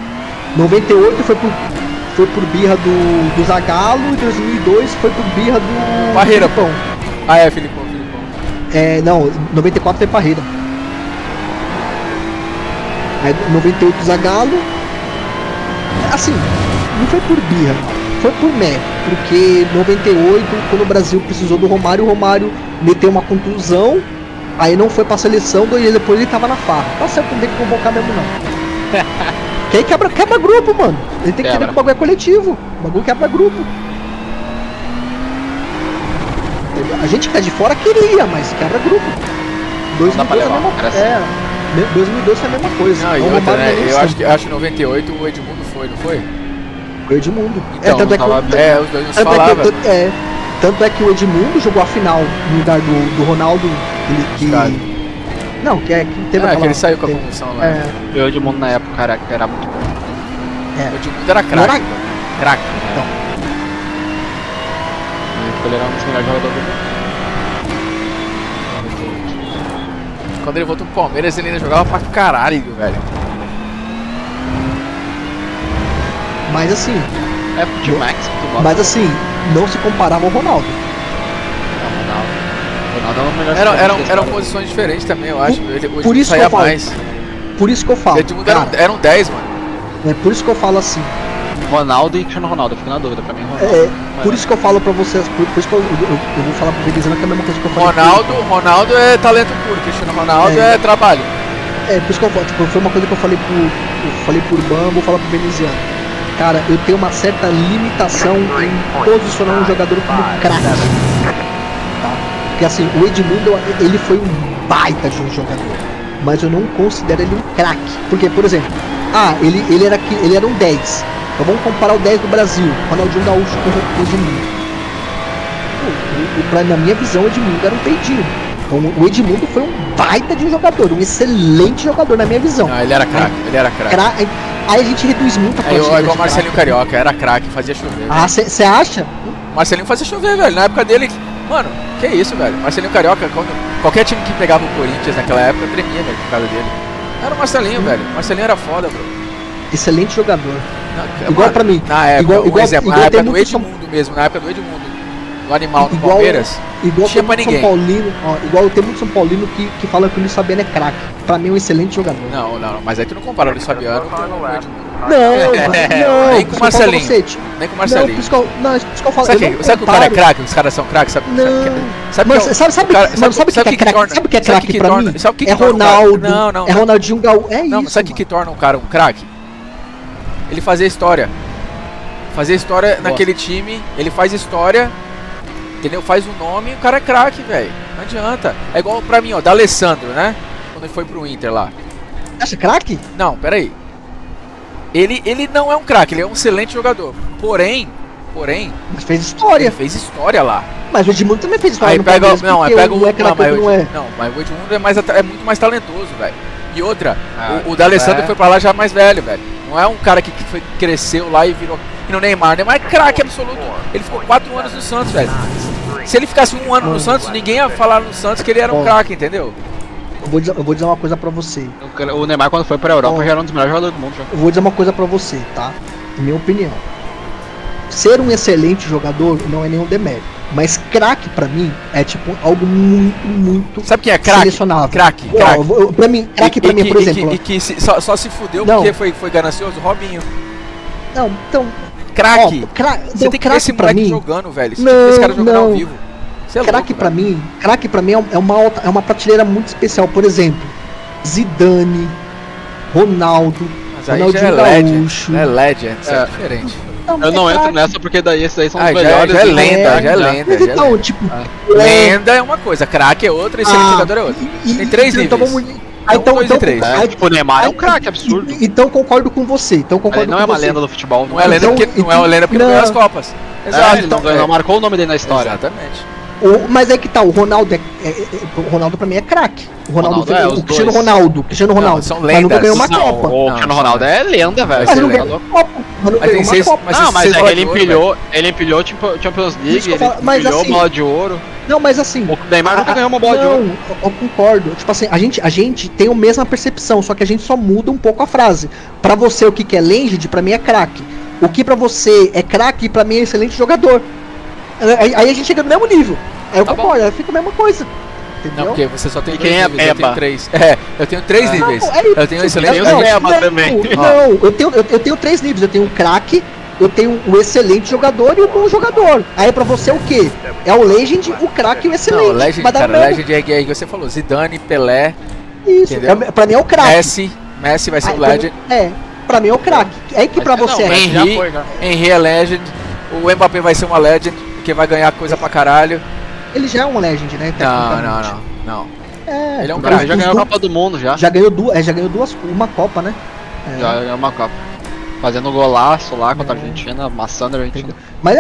98 foi por birra do Zagallo e 2002 foi por birra do Parreira. Filipão. Ah, é, Filipão. É, não, 94 foi Parreira. Aí 98 Zagallo. Assim, não foi por birra, foi por mé. Porque 98, quando o Brasil precisou do Romário, o Romário meteu uma contusão, aí não foi pra seleção, 2 dias depois ele tava na farra. Tá certo, não tem que convocar mesmo não. Que aí quebra grupo, mano. Ele tem que entender que o bagulho é coletivo. O bagulho quebra grupo. A gente que tá de fora queria, mas quebra grupo. Não dá pra 2002 é a levar, mesma era assim. coisa. 2002 foi a mesma coisa. Não, e Então, o outra, Romário né? não Eu sabe. acho que 98 o Edmundo foi, não foi? Foi o Edmundo. Então, tanto é não que tava- é, os dois não se tanto é que- falavam. tanto é que o Edmundo jogou a final no lugar do Ronaldo. Escado. Não, que teve É, aquela- que ele saiu com a teve- convulsão lá. É, E o Edmundo na época era muito bom. O Edmundo era Não craque. era- velho. Craque. Ele era um dos melhores jogadores do mundo. Quando ele voltou pro Palmeiras, ele ainda jogava pra caralho, velho. mas assim, É pro Max, tu gosta. mas assim, não se comparava ao Ronaldo. Ronaldo é o melhor Eram jogador da posições diferentes também, eu acho. Ele, o por Edmundo isso que saía eu falo. mais. Por isso que eu O falo, Edmundo cara, era um 10, mano. é por isso que eu falo assim, Ronaldo e Cristiano Ronaldo, eu fico na dúvida, pra mim Ronaldo. por isso que eu falo pra vocês, por isso que eu vou falar pro Venezuela que é a mesma coisa que eu falei. Ronaldo é talento puro, Cristiano Ronaldo é trabalho. Por isso que eu falo, tipo, foi uma coisa que eu falei pro Urban, vou falar pro veneziano. Cara, eu tenho uma certa limitação em posicionar um jogador como craque. Tá? Porque assim, o Edmundo, ele foi um baita de um jogador. Mas eu não considero ele um craque. Porque, por exemplo, ele era um 10. Então vamos comparar o 10 do Brasil, Ronaldinho Gaúcho com o Edmundo. Na minha visão, o Edmundo era um peidinho. Então, o Edmundo foi um baita de um jogador, um excelente jogador na minha visão. Não, ele era craque. Aí a gente reduz muito a Aí, quantidade igual o de Marcelinho craque. Carioca, era craque, fazia chover. Ah, você acha? O Marcelinho fazia chover, velho. Na época dele, mano, que isso, velho. Marcelinho Carioca, qualquer time que pegava o Corinthians naquela época tremia, velho, por causa dele. Era o Marcelinho, velho. O Marcelinho era foda, bro. Excelente jogador. Não, Igual pra mim. Na época, Igual- um exemplo, igual na época tem do muito São- Edmundo mesmo, na época do Edmundo, do Animal no Igual- Palmeiras, Igual tinha tem pra muito São ninguém. Paulino, igual tem muito São Paulino que fala que o Luiz Fabiano é craque. Pra mim é um excelente jogador. Não, mas aí tu não compara o Luiz Fabiano com o Edmundo. Não, Nem com o Marcelinho. Nem com o Não, Marcelinho. por isso que eu falo. Sabe eu não que o cara é comparo. craque? Os caras são craques? Sabe Mano, sabe o que é craque? Sabe o que é craque pra mim? É Ronaldo, Não. é Ronaldinho Gaúcho, é Não, isso. sabe o que torna um cara um craque? Ele fazia história. Fazer história naquele time, ele faz história, entendeu? Faz um nome e o cara é craque, velho. Não adianta. É igual pra mim, ó, D'Alessandro, né? Quando ele foi pro Inter lá. Acha craque? Não, peraí. Ele não é um craque, ele é um excelente jogador. Porém, Mas fez história. ele fez história lá. Mas o Edmundo também fez história. Aí no pega, Palmeiras, não, aí porque pega um é craque, mas outro não é. não, mas o Edmundo é muito mais talentoso, velho. E outra, Ah, o D'Alessandro foi pra lá já mais velho, velho. Não é um cara que cresceu lá e virou. E no Neymar é craque absoluto. Ele ficou 4 anos no Santos, velho. Se ele ficasse 1 ano no Santos, ninguém ia falar no Santos que ele era um Ó. craque, entendeu? Eu vou dizer uma coisa pra você. O Neymar, quando foi pra Europa, Ó. já era um dos melhores jogadores do mundo. Já. Eu vou dizer uma coisa pra você, tá? Minha opinião. Ser um excelente jogador não é nenhum demérito. Mas craque pra mim é tipo algo muito Sabe quem é craque? selecionável. Craque, Ó, craque. pra mim, craque pra mim, por exemplo. E que só se fudeu Não. porque foi ganancioso, Robinho. Não, então. Craque. Ó, Você tem que ver esse pra moleque mim. jogando, velho. Você Não, tem que ver esse cara jogando não. ao vivo. Você é Craque louco, pra mim é uma prateleira muito especial. Por exemplo, Zidane, Ronaldo, Mas aí já é Ronaldinho legend. Gaúcho. É legend, isso é É. diferente. Eu não entro nessa porque daí esses aí são os Ah, melhores. já é e- lenda, já é lenda. Mas então, tipo, Lenda é uma coisa, craque é outra e excelente jogador é outra. Tem 3 então níveis. vamos. É 1, 2 e 3. É, tipo, o Neymar é um craque absurdo. Então concordo com você. Então Ele concordo não com é uma você. lenda do futebol. Não é lenda Então, porque não é uma lenda porque não não. ganhou as Copas. É, Exato. ele não marcou o nome dele na história. Exatamente. Mas é que tá, o Ronaldo o Ronaldo pra mim é craque. O Ronaldo, Ronaldo é, os o Cristiano dois. Ronaldo, Cristiano Não, Ronaldo. são Mas nunca lendas. ganhou uma Não, Copa. O Cristiano Ronaldo é lenda, velho. Vai Mas ser não lenda. ganhou uma Copa. Mas não Mas tem ganhou uma 6, Copa. mas Não, esses mas seis é que bolas ele de ouro, empilhou Champions League, Isso que eu ele falo, mas empilhou assim- bola de ouro. Não, mas assim. O Neymar nunca ganhou uma bola de ouro. Não, eu concordo. Tipo assim, a gente tem a mesma percepção, só que a gente só muda um pouco a frase. Pra você, o que é legend, pra mim é craque. O que pra você é craque, pra mim é excelente jogador. Aí a gente chega no mesmo nível. Aí eu Tá concordo, aí fica a mesma coisa. Não, Entendeu? porque você só tem E 2 quem é níveis, eu tenho Beba? 3. Eu tenho 3 níveis. Não, é isso. Eu tenho um excelente Tem o jogador. Beba também. Não, eu tenho 3 níveis. Eu tenho um craque, eu tenho o excelente jogador e o bom jogador. Aí pra você o quê? É o legend, o craque e o excelente. Não, Legend, Mas dá cara, mesmo. Legend é que você falou, Zidane, Pelé, Isso, entendeu? pra mim é o craque. Messi vai ser Aí, o Legend, pra mim é o craque. Aí que pra você Não, mas é. já Henry, foi, já. Henry é Legend, o Mbappé vai ser uma Legend, porque vai ganhar coisa pra caralho. Ele já é um legend, né? Não. É, Ele é um porque craque. os Já ganhou a du- Copa do Mundo, já. Já ganhou duas, uma Copa, né? É. Já ganhou uma Copa. Fazendo golaço lá contra a Argentina, amassando a Argentina. Mas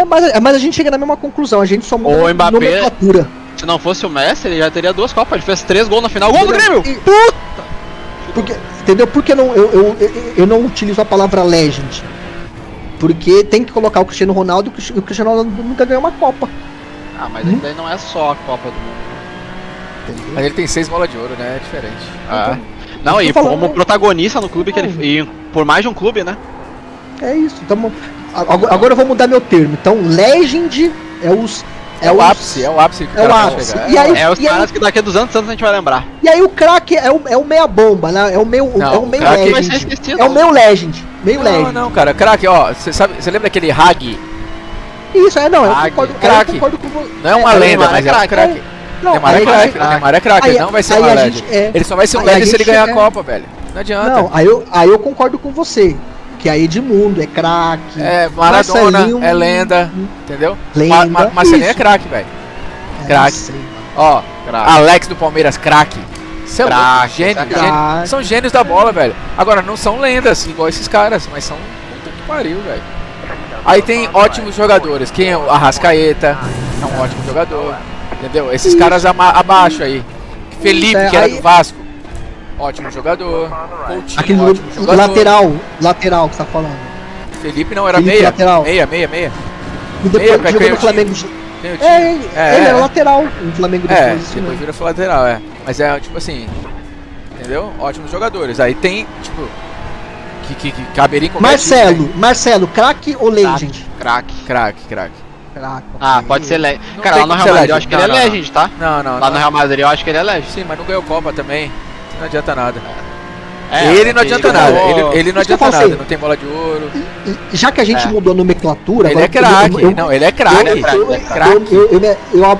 a gente chega na mesma conclusão, a gente só muda O Mbappé- nomenclatura. Se não fosse o Messi, ele já teria 2 Copas. Ele fez 3 gols na final. Gol do Grêmio! E- Porque, entendeu? Porque eu não utilizo a palavra legend. Porque tem que colocar o Cristiano Ronaldo e o Cristiano Ronaldo nunca ganhou uma Copa. Ah, mas aí daí não é só a Copa do Mundo. Entendeu? Mas ele tem 6 bolas de ouro, né? É diferente. Ah. Não, e tô falando- como protagonista no clube que ele. E por mais de um clube, né? É isso. Então, agora eu vou mudar meu termo. Então, legend é os. É o ápice que o é cara o vai ápice. chegar. E aí- É os caras que daqui a 200 anos a gente vai lembrar. E aí o craque é o meia bomba, né? É o meio, Não, é o meio o craque vai ser legend. esquecido. É o meio legend. Meio legend. Não, cara, craque, ó, você lembra aquele Hag? Isso, eu Craque, concordo, craque. eu concordo com você. Não é uma lenda, Neymar mas é é um craque. craque. Não, Neymar é aí a craque, gente- Neymar é craque, ele não vai ser aí uma a legend. gente- é. Ele só vai ser um Aí a legend se ele gente ganhar a é- Copa, velho. Não adianta. Não, aí eu concordo com você. Que aí Edmundo é craque. É, Maradona Marcelinho- é lenda, entendeu? Lenda, Marcelinho é isso. craque, velho. É, craque. não sei, mano. Ó, Craque. Alex do Palmeiras, craque. Cê é louco, Craque, gênio, craque. gênio. São gênios da bola, velho. Agora, não são lendas igual esses caras, mas são puta que pariu, velho. Aí tem ótimos jogadores. Quem é o Arrascaeta? É um ótimo jogador. Entendeu? Esses caras abaixo aí. Felipe, é, que era aí- do Vasco. Ótimo jogador. Coutinho, Aquele ótimo jogador. lateral que você tá falando. Felipe não, era Felipe, meia. lateral. Meia. E Meia, depois pé jogou no canhotinho. Flamengo. Canhotinho. Ele era lateral no Flamengo depois. É, isso depois mesmo. vira lateral, é. Mas é tipo assim, entendeu? Ótimos jogadores. Aí tem, tipo, que caberia em qualquer time, Marcelo, craque ou legend? Craque. né? Craque. Craque. Ah, ok. pode ser legend. Não Cara, tem lá no como Real ser Madrid eu legend. acho que ele é Não, não, legend, tá? Não. Lá no Real Madrid eu acho que ele é legend. Sim, mas não ganhou Copa também. Não adianta nada. Ele não adianta nada. Ele não Isso que eu adianta falo nada. assim. Não tem bola de ouro. Já que a gente mudou a nomenclatura. Ele é agora craque. Não, ele é craque. Craque.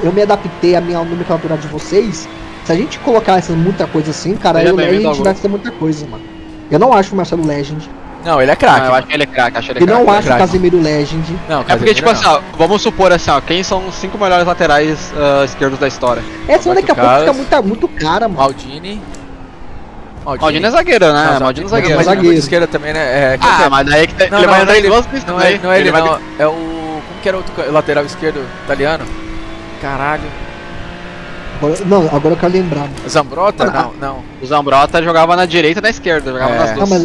Eu me adaptei à minha nomenclatura de vocês. Se a gente colocar muita coisa assim, cara, aí o Legend vai ser muita coisa, mano. Eu não acho o Marcelo Legend. Não, ele é Não, craque. eu acho que ele é craque, acho ele Eu craque. não acho o craque. Casemiro Legend. Não, É porque, tipo assim, ó, vamos supor assim, ó, quem são os 5 melhores laterais esquerdos da história? Essa daqui a pouco Carlos. fica muito cara, mano. Maldini. Maldini é zagueiro, né? Não, Maldini é mas zagueiro. ele é zagueiro. muito esquerda também, né? Quem que Ah, é? mas daí que Não, ele não, vai não é ele. duas vezes Não também. é, não é ele, vai- não. É o... Como que era o outro lateral esquerdo italiano? Caralho. Agora eu quero lembrar. Mano. Zambrota? Ah, Não. O Zambrota jogava na direita e na esquerda, jogava É. nas Ah, duas. mas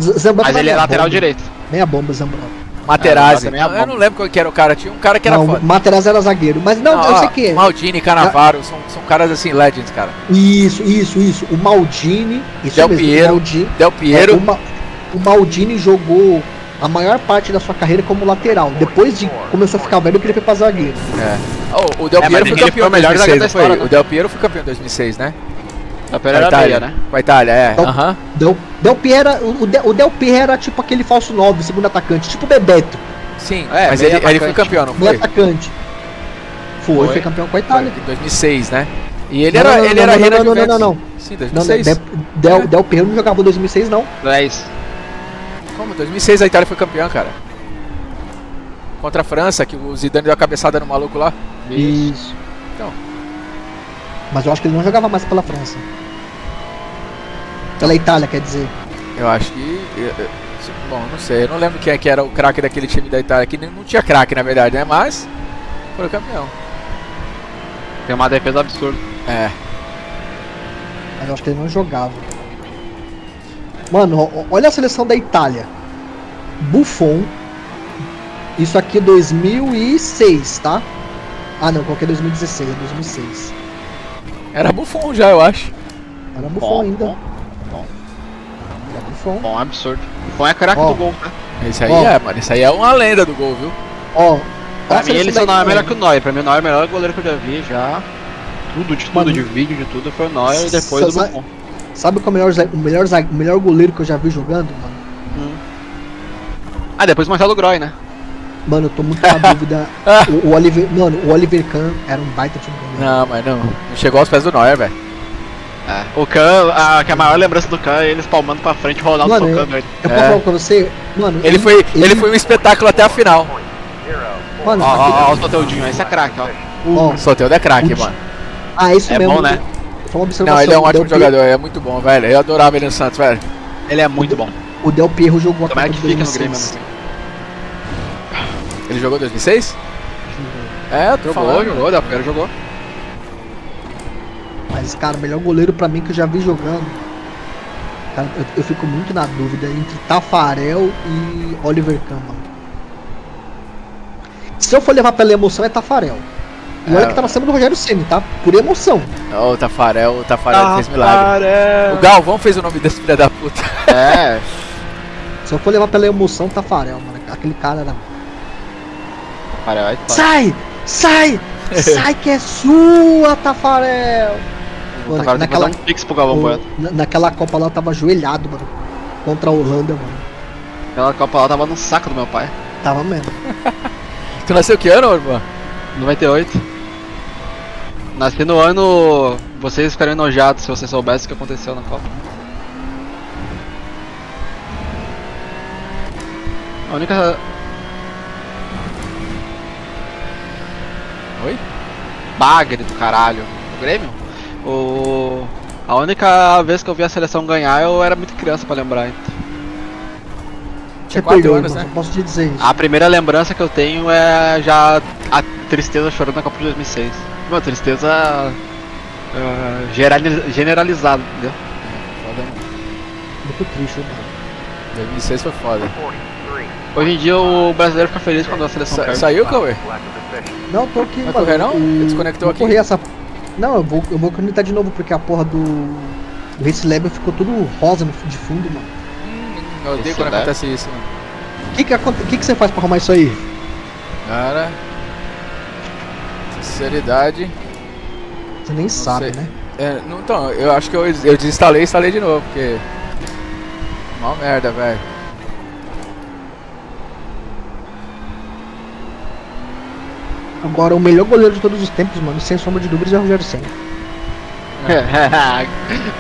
Zambrota Mas ele é meia lateral bomba. direito. Meia bomba, Zambrota. Materazzi. também é Eu tá não lembro qual que era o cara. Tinha um cara que era Não, foda. Materazzi era zagueiro. Mas não, eu ó, sei quem é. Maldini, Cannavaro, são caras assim, legends, cara. Isso. O Maldini. Isso Del mesmo, Piero. O Maldini, Del Piero. o Maldini jogou a maior parte da sua carreira como lateral. Depois de começou a ficar velho, que ele foi pra zagueiro. Oh, o Del É, Piero mas foi ele campeão foi o em melhor 2006, zagueiro não da foi? história, né? O Del Piero foi campeão em 2006, né? A pera era meia, né? Com a Itália, é. Então- Aham. Del Piero, o Del Piero era tipo aquele falso 9, segundo atacante, tipo o Bebeto, Sim, É, mas meio ele foi atacante. campeão, não meio foi? atacante. Foi campeão com a Itália. Em 2006, né? E ele Não, era, não, ele não, era não, rei da não, não, Juventus. não. Sim, Não, 2006. Del Piero não jogava em 2006, não. Não é isso. Como? 2006 a Itália foi campeã, cara. Contra a França, que o Zidane deu a cabeçada no maluco lá. Isso. Então. Mas eu acho que ele não jogava mais pela França. Pela Itália, quer dizer. Eu acho que... Bom, não sei. Eu não lembro quem é que era o craque daquele time da Itália. Que não tinha craque, na verdade, né? Mas foi campeão. Tem uma defesa absurda. É. Mas eu acho que ele não jogava. Mano, olha a seleção da Itália. Buffon. Isso aqui é 2006, tá? Ah não, qualquer 2016, é 2006. Era Buffon já, eu acho. Era Buffon ainda. Bom, Era Buffon. bom, absurdo. O Buffon é craque Ó. do gol, tá? Esse aí Ó. mano. Esse aí é uma lenda do gol, viu? Ó. Pra a mim ele seleção só da não é Itália. melhor que o Neuer. Pra mim o Neuer é o melhor goleiro que eu já vi, já. Tudo, de tudo, Mano. de vídeo, de tudo, foi o Neuer e depois o Sa- Buffon. Sabe qual é o melhor goleiro que eu já vi jogando, mano? Ah, depois o Marcelo Groy, né? Mano, eu tô muito na dúvida. O Oliver. Mano, o Oliver Kahn era um baita time goleiro. Não, mas não. Não chegou aos pés do Neuer, velho. É. O Kahn, que a maior lembrança do Kahn é ele espalmando pra frente, o Ronaldo Mano, tocando ele. Eu posso falar pra você, mano. Ele foi um espetáculo até a final. Mano, Ó, o Soteudinho, esse é craque, ó. ó, Soteldo é craque, mano. isso É mesmo. bom, né? Foi uma observação. Não, ele é um o Del ótimo jogador, é muito bom, velho. Eu adorava ele no Santos, velho. Ele é muito bom. O Del Piero jogou a Tomara Copa que de fica no Grêmio, 2006. né? Ele jogou em 2006? É, eu tô falando. Jogou, Del Piero jogou. Mas, cara, o melhor goleiro pra mim que eu já vi jogando. Cara, eu fico muito na dúvida entre Tafarel e Oliver Kahn, mano. Se eu for levar pela emoção, é Tafarel. E olha que tá na cima do Rogério Ceni, tá? Por emoção. Ó, o Tafarel fez milagre. O Galvão fez o nome desse filho da puta. É, Se eu for levar pela emoção, Tafarel, mano. Aquele cara era. Tafarel. Sai! Sai! Sai que é sua, Tafarel! O Tafarel tem que fazer um pix pro Galvão Bueno. Naquela Copa lá eu tava ajoelhado, mano. Contra a Holanda, mano. Aquela Copa lá tava no saco do meu pai. Tava mesmo. Tu nasceu que ano, irmão? 98. Nasci no ano. Vocês ficariam enojados se vocês soubessem o que aconteceu na Copa. A única. Oi? Bagre do caralho. O Grêmio? A única vez que eu vi a seleção ganhar eu era muito criança pra lembrar. Então. Você 4 perdeu, anos, irmão, né? só posso te dizer isso. A primeira lembrança que eu tenho é já a tristeza chorando na Copa de 2006. Uma tristeza generalizada, entendeu? Foda, mano. Muito triste, mano. 2006 foi foda. Hoje em dia o brasileiro fica feliz quando a seleção perde. Saiu, Cauê? Não, tô aqui, Vai mano. correr, não? Desconectou vou aqui? correr essa. Não, eu vou conectar de novo porque a porra do Race Lab ficou tudo rosa de fundo, mano. Eu odeio Esse quando daí? acontece isso, mano. O que você faz pra arrumar isso aí? Cara. Sinceridade. Você nem sabe, sei. né? Então, eu acho que eu desinstalei e instalei de novo, porque Mó merda, velho. Agora, o melhor goleiro de todos os tempos, mano, sem sombra de dúvidas, é o Rogério Ceni.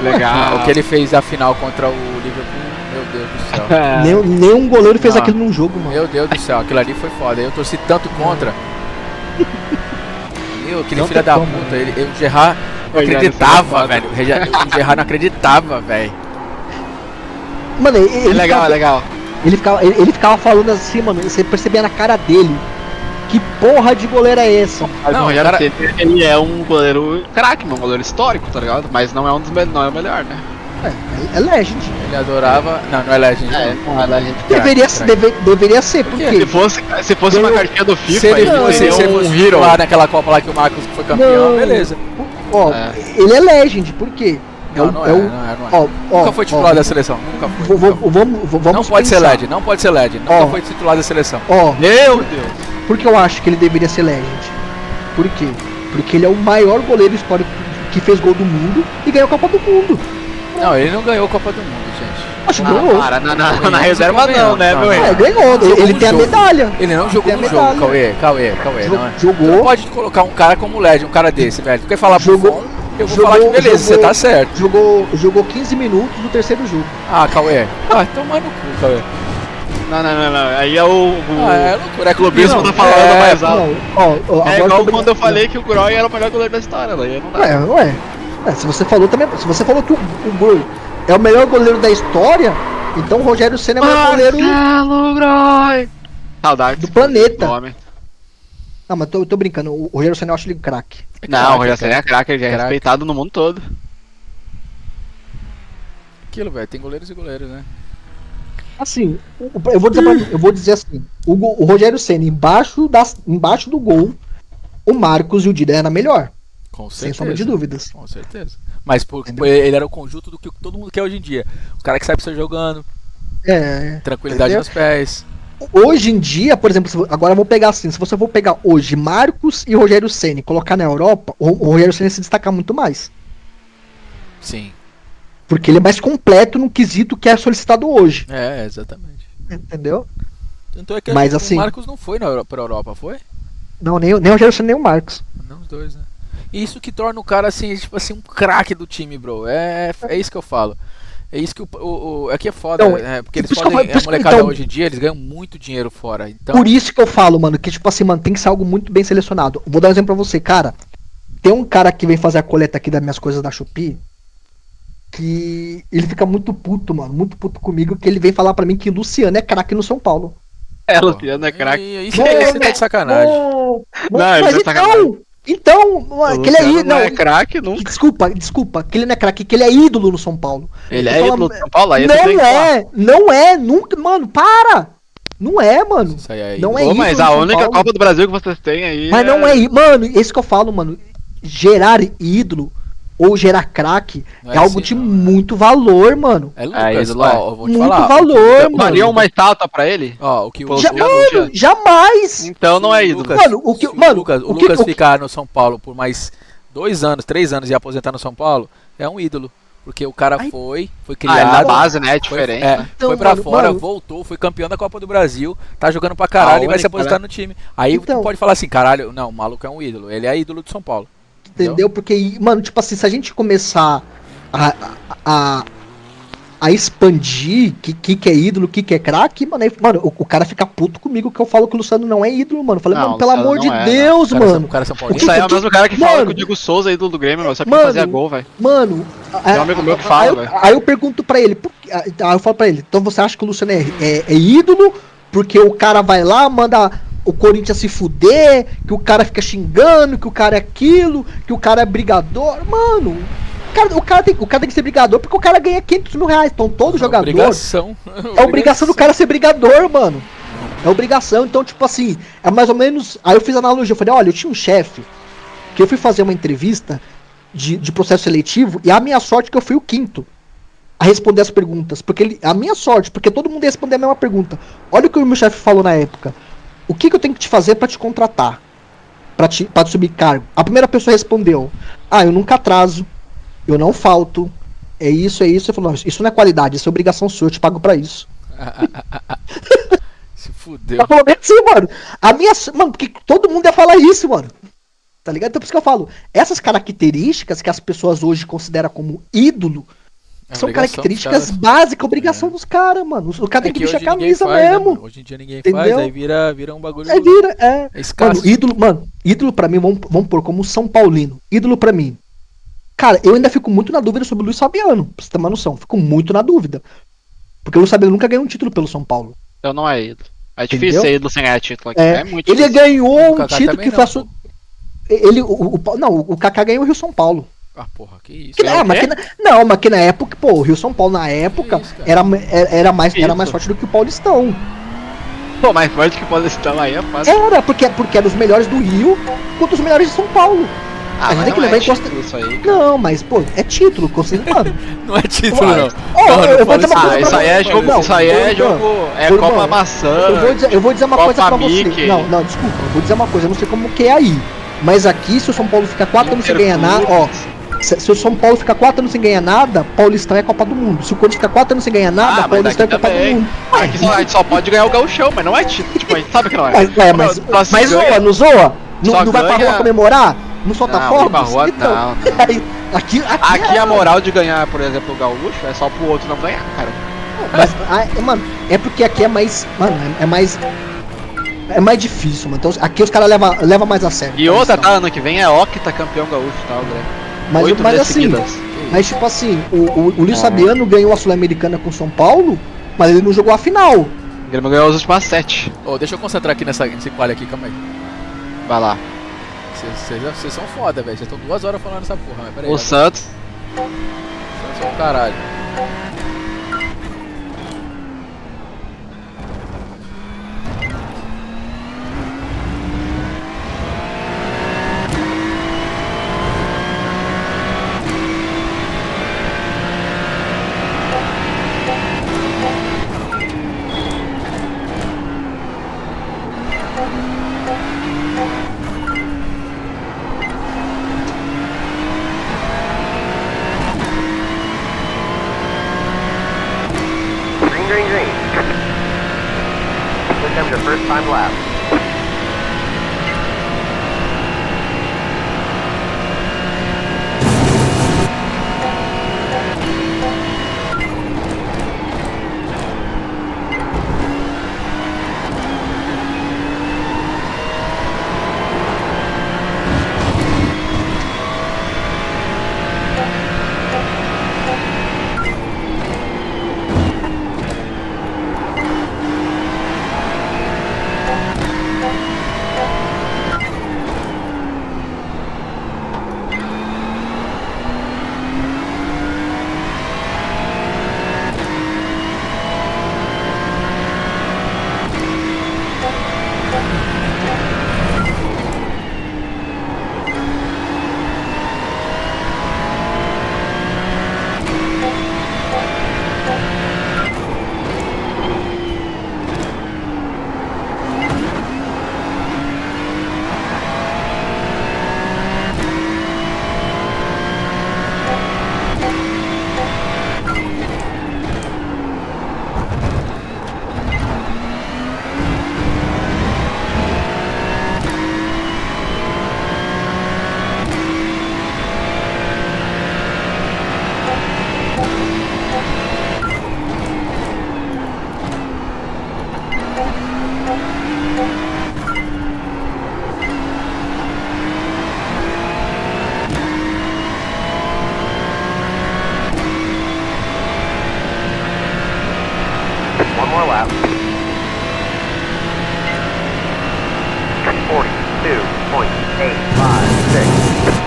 Legal. O que ele fez a final contra o Liverpool, meu Deus do céu. Nenhum goleiro fez Não. aquilo num jogo, mano. Meu Deus do céu, aquilo ali foi foda. Eu torci tanto contra. Meu, aquele Não filho tem da como, puta, o Gerrard não Rogério acreditava, Ceni é velho. O Gerrard não acreditava, velho. Mano, É ele legal, é ficava, legal. ele ficava falando assim, mano, você percebia na cara dele. Que porra de goleiro é essa? Mas Não, o Rogério cara- Ceni, ele é um goleiro craque, um goleiro histórico, tá ligado? Mas não é um dos não é o melhor, né? É legend. Ele adorava. Não é Legend. Não é da gente. Deveria ser, por quê? quê? Se fosse uma cartinha do FIFA, Se ele ele fosse, seria se ele um fosse hero. lá naquela Copa lá que o Marcos foi campeão, Não. beleza. Ó, É. ele é legend, por quê? Não é. Nunca foi titular da seleção. Nunca foi. Vamos Não pode ser pensar. LED, não pode ser LED. Nunca Ó. foi titular da seleção. Ó, Meu Deus. por que eu acho que ele deveria ser legend? Por quê? Porque ele é o maior goleiro histórico que fez gol do mundo e ganhou a Copa do Mundo. Não, ele não ganhou a Copa do Mundo, gente. Acho que Não, ganhou. para, na reserva não, né, Não, meu não. irmão? Ganhou. Jogou Ele um tem a jogo. medalha. Ele não jogou Tem a no jogo, medalha. Cauê, não é? Jogou. Não pode colocar um cara como LED, um cara desse, velho. Tu quer falar Jogou- Buffon, eu vou falar que beleza, você tá certo. Jogou 15 minutos do terceiro jogo. Ah, Cauê. Ah, toma no cu, Cauê. Não. Aí é o É loucura, é clubismo clubismo. tá falando mais alto. Não, ó, É agora igual tô quando eu falei que o Groy era o melhor goleiro da história, daí não dá. Ué. Se você falou também, se você falou que o Gol é o melhor goleiro da história, então o Rogério Ceni é o melhor goleiro Marcelo Groy! Saudade do planeta. do homem. Não, mas eu tô brincando. O Rogério Ceni eu acho ele craque. Não, o Rogério Ceni é craque, ele é Craque. respeitado no mundo todo. Aquilo, velho, tem goleiros e goleiros, né? Assim, eu vou dizer assim, o Rogério Ceni embaixo do gol, o Marcos e o Dida era melhor, Com sem certeza. sombra de dúvidas. Com certeza. Mas Entendeu? ele era o conjunto do que todo mundo quer hoje em dia. O cara que sabe sair jogando, tranquilidade Entendeu? nos pés. Hoje em dia, por exemplo, agora eu vou pegar assim, se você for pegar hoje Marcos e Rogério Ceni, colocar na Europa, o Rogério Ceni se destaca muito mais. Sim. Porque ele é mais completo no quesito que é solicitado hoje. É, exatamente. Entendeu? Tanto é que Mas o assim- Marcos não foi pra Europa, foi? Não, nem o Rogério Ceni nem o Marcos. Não, os dois, né? Isso que torna o cara assim, tipo assim, um craque do time, bro. É isso que eu falo. É isso que aqui é foda, Então, né? Porque eles por isso que eu podem. falo- por A isso que- molecada então- hoje em dia, eles ganham muito dinheiro fora. Então, Por isso que eu falo, mano, que tipo assim, mano, tem que ser algo muito bem selecionado. Vou dar um exemplo pra você, cara. Tem um cara que vem fazer a coleta aqui das minhas coisas da Shopee, que ele fica muito puto, mano, muito puto comigo, que ele vem falar pra mim que Luciano é craque no São Paulo. É, Luciano é craque. Isso você tá de sacanagem. Não, ele mas tá de sacanagem. então, mano, que ele é Luciano ídolo. não é craque nunca. Desculpa, que ele não é craque, que ele é ídolo no São Paulo. Ele Eu é falo- ídolo do São Paulo, aí você tem que falar. Não é, nunca, mano, para! Não é, mano. Isso aí é Não ídolo. é Pô, ídolo mas do a São única Paulo. Copa do Brasil que vocês têm aí. Mas não é, mano, esse que eu falo, mano, gerar ídolo ou gerar craque Não é é algo assim, de não. muito valor, mano. É Lucas, ídolo é. ó, eu vou te Muito falar. valor, mano. Daria uma estátua pra ele? Ó, o que o Pô, Já, Luciano, mano, Luciano. jamais! Então não é ídolo. Lucas, Mano, o que- se mano, Lucas, o que- Lucas o que- ficar no São Paulo por mais 2 anos, 3 anos e aposentar no São Paulo, é um ídolo. Porque o cara Ai. foi Ah, é criado. na base, né? É Foi, diferente. é, né? Então, foi pra mano, fora, mano. voltou, foi campeão da Copa do Brasil, tá jogando pra caralho e vai se única, aposentar né? no time. Aí Então. tu pode falar assim, caralho, não, o maluco é um ídolo. Ele é ídolo do São Paulo. Entendeu? Porque, mano, tipo assim, se a gente começar a expandir que é ídolo, que é craque, mano, aí, mano, o cara fica puto comigo que eu falo que o Luciano não é ídolo, mano. Eu falei, Não, mano, o pelo Luciano amor de não é, Deus, mano. O cara é São Paulino. Isso aí é o mesmo cara que fala Mano. que o Diego Souza é ídolo do Grêmio, meu. Só porque Mano. fazia gol, velho. Mano, Tem um amigo meu que fala, aí, velho. aí eu pergunto pra ele, aí eu falo pra ele, então você acha que o Luciano é ídolo porque o cara vai lá, manda o Corinthians se fuder, que o cara fica xingando, que o cara é aquilo, que o cara é brigador, mano. O cara tem que ser brigador porque o cara ganha 500 mil reais, então todo jogador... Obrigação. É obrigação do cara ser brigador, mano. É obrigação, então, tipo assim, é mais ou menos. Aí eu fiz a analogia, eu falei, olha, eu tinha um chefe que eu fui fazer uma entrevista de processo seletivo e a minha sorte é que eu fui o quinto a responder as perguntas. Porque a minha sorte, porque todo mundo ia responder a mesma pergunta. Olha o que o meu chefe falou na época. O que eu tenho que te fazer pra te contratar? Pra te subir cargo? A primeira pessoa respondeu: eu nunca atraso, eu não falto, é isso. Ele falou, não, isso não é qualidade, isso é obrigação sua, eu te pago pra isso. Se fudeu. Ela falou bem assim, mano. Mano, porque todo mundo ia falar isso, mano. Tá ligado? Então por isso que eu falo, essas características que as pessoas hoje consideram como ídolo, são características básicas, obrigação dos caras, mano. O cara tem que vestir a camisa mesmo. Né, hoje em dia ninguém faz, aí vira um bagulho. É escasso. Ídolo pra mim, vamos pôr como São Paulino. Ídolo pra mim. Cara, eu ainda fico muito na dúvida sobre o Luiz Fabiano, pra você ter uma noção. Fico muito na dúvida. Porque o Luiz Fabiano nunca ganhou um título pelo São Paulo. Então não é ídolo. É difícil ser ídolo sem ganhar título aqui. É muito ele difícil. ganhou um título que foi o Kaká ganhou o Rio São Paulo. Ah, porra, que isso? Mas que na época, pô, o Rio São Paulo na época era mais forte do que o Paulistão. Pô, mais forte do que o Paulistão aí é fácil. Era, porque era os melhores do Rio contra os melhores de São Paulo. A gente tem que levar em conta. Isso aí, não, mas, pô, é título, considerado. Não é título, não. Eu vou dizer uma coisa isso aí é jogo. Não, isso aí é jogo. É Urbano, Copa Maçã. Eu vou dizer uma coisa pra você. Mickey. Não, desculpa, eu vou dizer uma coisa, eu não sei como que é aí. Mas aqui, se o São Paulo ficar 4 anos sem ganhar nada, ó. Se o São Paulo ficar 4 anos sem ganhar nada, Paulistão é Copa do Mundo. Se o Corinthians ficar 4 anos sem ganhar nada, Paulistão é Copa do Mundo. Aqui a gente só pode ganhar o Gauchão, mas não é título. Tipo, a gente sabe que não é. Mas zoa, não zoa? Não vai pra rua comemorar? Não solta fogos? Então, aqui a moral de ganhar, por exemplo, o Gaúcho é só pro outro não ganhar, cara. Mas, mano, é porque aqui é mais. Mano, é mais difícil, mano. Então aqui os caras levam mais a sério. E outra, tá? Ano que vem é octa campeão gaúcho, tá, Grêmio? Mas assim, seguidas. Mas tipo assim, o Luiz Fabiano ganhou a Sul-Americana com o São Paulo, mas ele não jogou a final. O Grêmio ganhou as últimas 7. Deixa eu concentrar aqui nesse quali aqui, calma aí. Vai lá. Vocês são foda, velho. Vocês estão 2 horas falando essa porra, mas peraí. O Santos. Santos é um caralho. Green. This time your first time lap. One more lap. 42.856.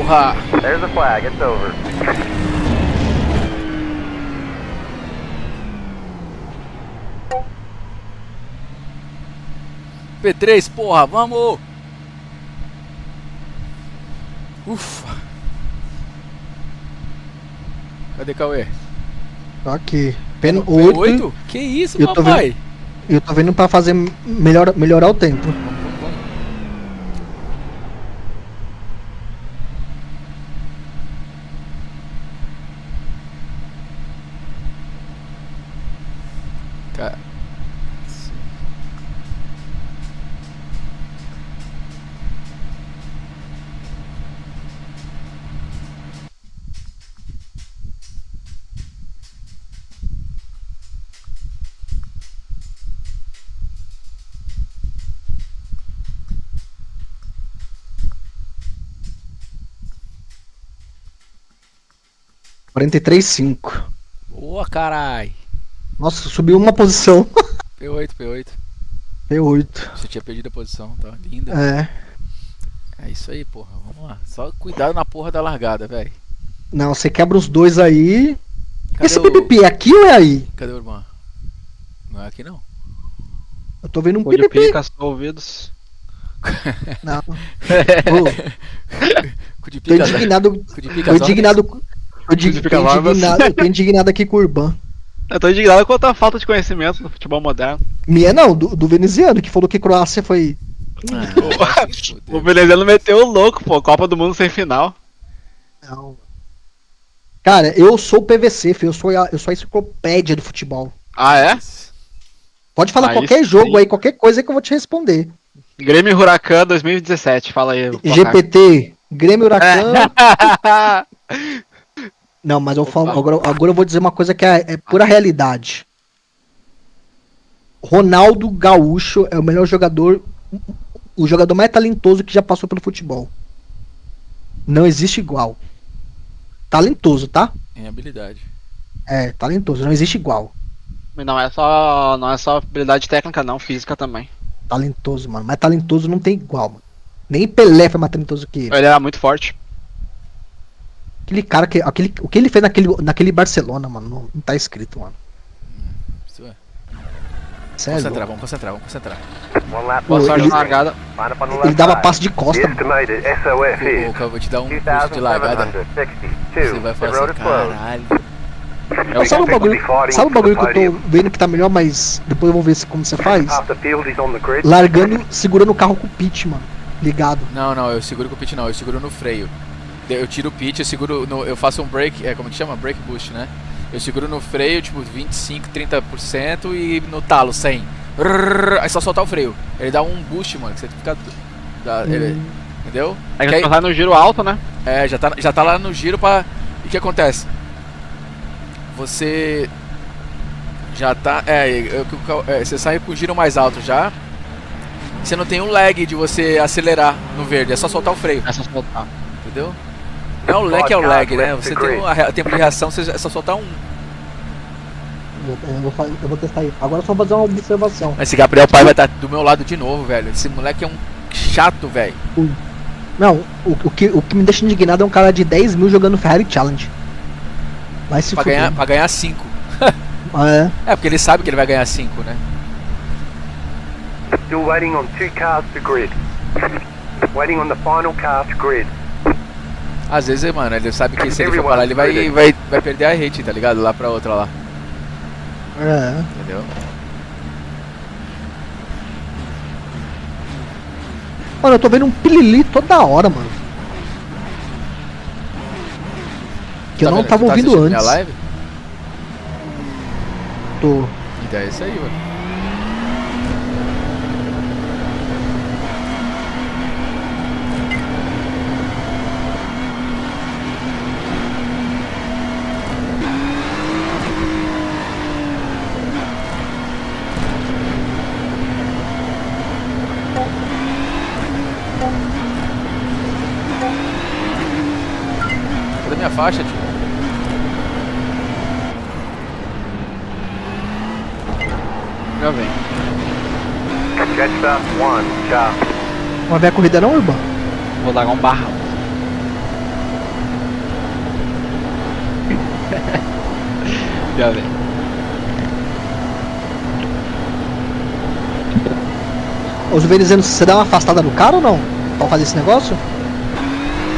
Porra! There's the flag. It's over. P3, porra, vamos! Ufa! Cadê Cauê? Tá aqui. Pena P8? 8. Que isso, Eu tô papai? Eu tô vendo pra fazer melhorar o tempo. Ca- 43,5. Boa, carai! Nossa, subiu uma posição. P8, P8. P8. Você tinha perdido a posição, tá linda. É. É isso aí, porra. Vamos lá. Só cuidado na porra da largada, velho. Não, você quebra os dois aí. Esse o... pipipi é aqui ou é aí? Cadê o Urban? Não é aqui não. Eu tô vendo um Pode pipipi. pica, só ouvidos. Não. Cu de Tô pica, indignado. cu de pica Tô só, indignado. Pica-barbas. Eu tô indignado aqui com o Urban. Eu tô indignado com a falta de conhecimento do futebol moderno. Minha não, do veneziano, que falou que Croácia foi. Ah, vai se O fuder. veneziano meteu o louco, pô. Copa do Mundo sem final. Não. Cara, eu sou o PVC, filho. Eu sou a enciclopédia do futebol. Ah, é? Pode falar Aí qualquer sim. jogo aí, qualquer coisa aí que eu vou te responder. Grêmio Huracan 2017, fala aí. o placar. GPT, Grêmio Huracan. É. Não, mas eu falo, Opa. agora eu vou dizer uma coisa que é pura realidade. Ronaldo Gaúcho é o melhor jogador, o jogador mais talentoso que já passou pelo futebol. Não existe igual. Talentoso, tá? Em habilidade. É, talentoso, não existe igual. Não é só habilidade técnica, não, física também. Talentoso, mano. Mas talentoso não tem igual, mano. Nem Pelé foi mais talentoso que ele. Ele era muito forte. Aquele cara o que ele fez naquele Barcelona, mano, não tá escrito, mano. Isso é. Sério. Concentrar, vamos concentrar, vamos concentrar. One lap. Boa Pô, sorte ele- na largada. Line up on the Ele left dava side. passe de The costa, mano. estimated SOF is Eu vou te dar um curso de largada. 2,762. Você vai The falar road assim, is closed. caralho. Sabe o bagulho que eu tô vendo que tá melhor, mas depois eu vou ver como você faz? Half the field is on the grid. Largando, segurando o carro com o pitch, mano. Ligado. Não, eu seguro com o pitch não, eu seguro no freio. Eu tiro o pitch, eu seguro no, eu faço um brake, como que chama? Brake boost, né? Eu seguro no freio, tipo 25, 30% e no talo 100. Aí só soltar o freio. Ele dá um boost, mano, que você fica entendeu? É que Que aí- você vai no giro alto, né? É, já tá lá no giro pra... E o que acontece? Você já tá... você sai com o giro mais alto já. Você não tem um lag de você acelerar no verde, é só soltar o freio, É só soltar. entendeu? Não é o lag que é o lag, né? Você tem tempo de reação, é só soltar um. Eu vou testar aí. Agora eu só vou fazer uma observação. Esse Gabriel Pai vai estar do meu lado de novo, velho. Esse moleque é um chato, velho. Não, o que me deixa indignado é um cara de 10 mil jogando Ferrari Challenge. Vai se fuder. Pra ganhar 5. É. É, porque ele sabe que ele vai ganhar 5, né? Still waiting on 2 cars to grid. Waiting on the final car to grid. Às vezes, mano, ele sabe que se ele for pra lá, ele vai perder a rate, tá ligado? Lá pra outra lá. É. Entendeu? Mano, eu tô vendo um pilili toda hora, mano. Que eu Tá não vendo? tava Tu tá ouvindo assistindo minha antes. live? Tô. Então é isso aí, mano. Cadê minha faixa, tio? Já vem. Jetstar 1, car. Não vai ver a corrida não, Urban? Vou largar um barra. Já vem. Os venezianos, você dá uma afastada no cara ou não? Pra fazer esse negócio?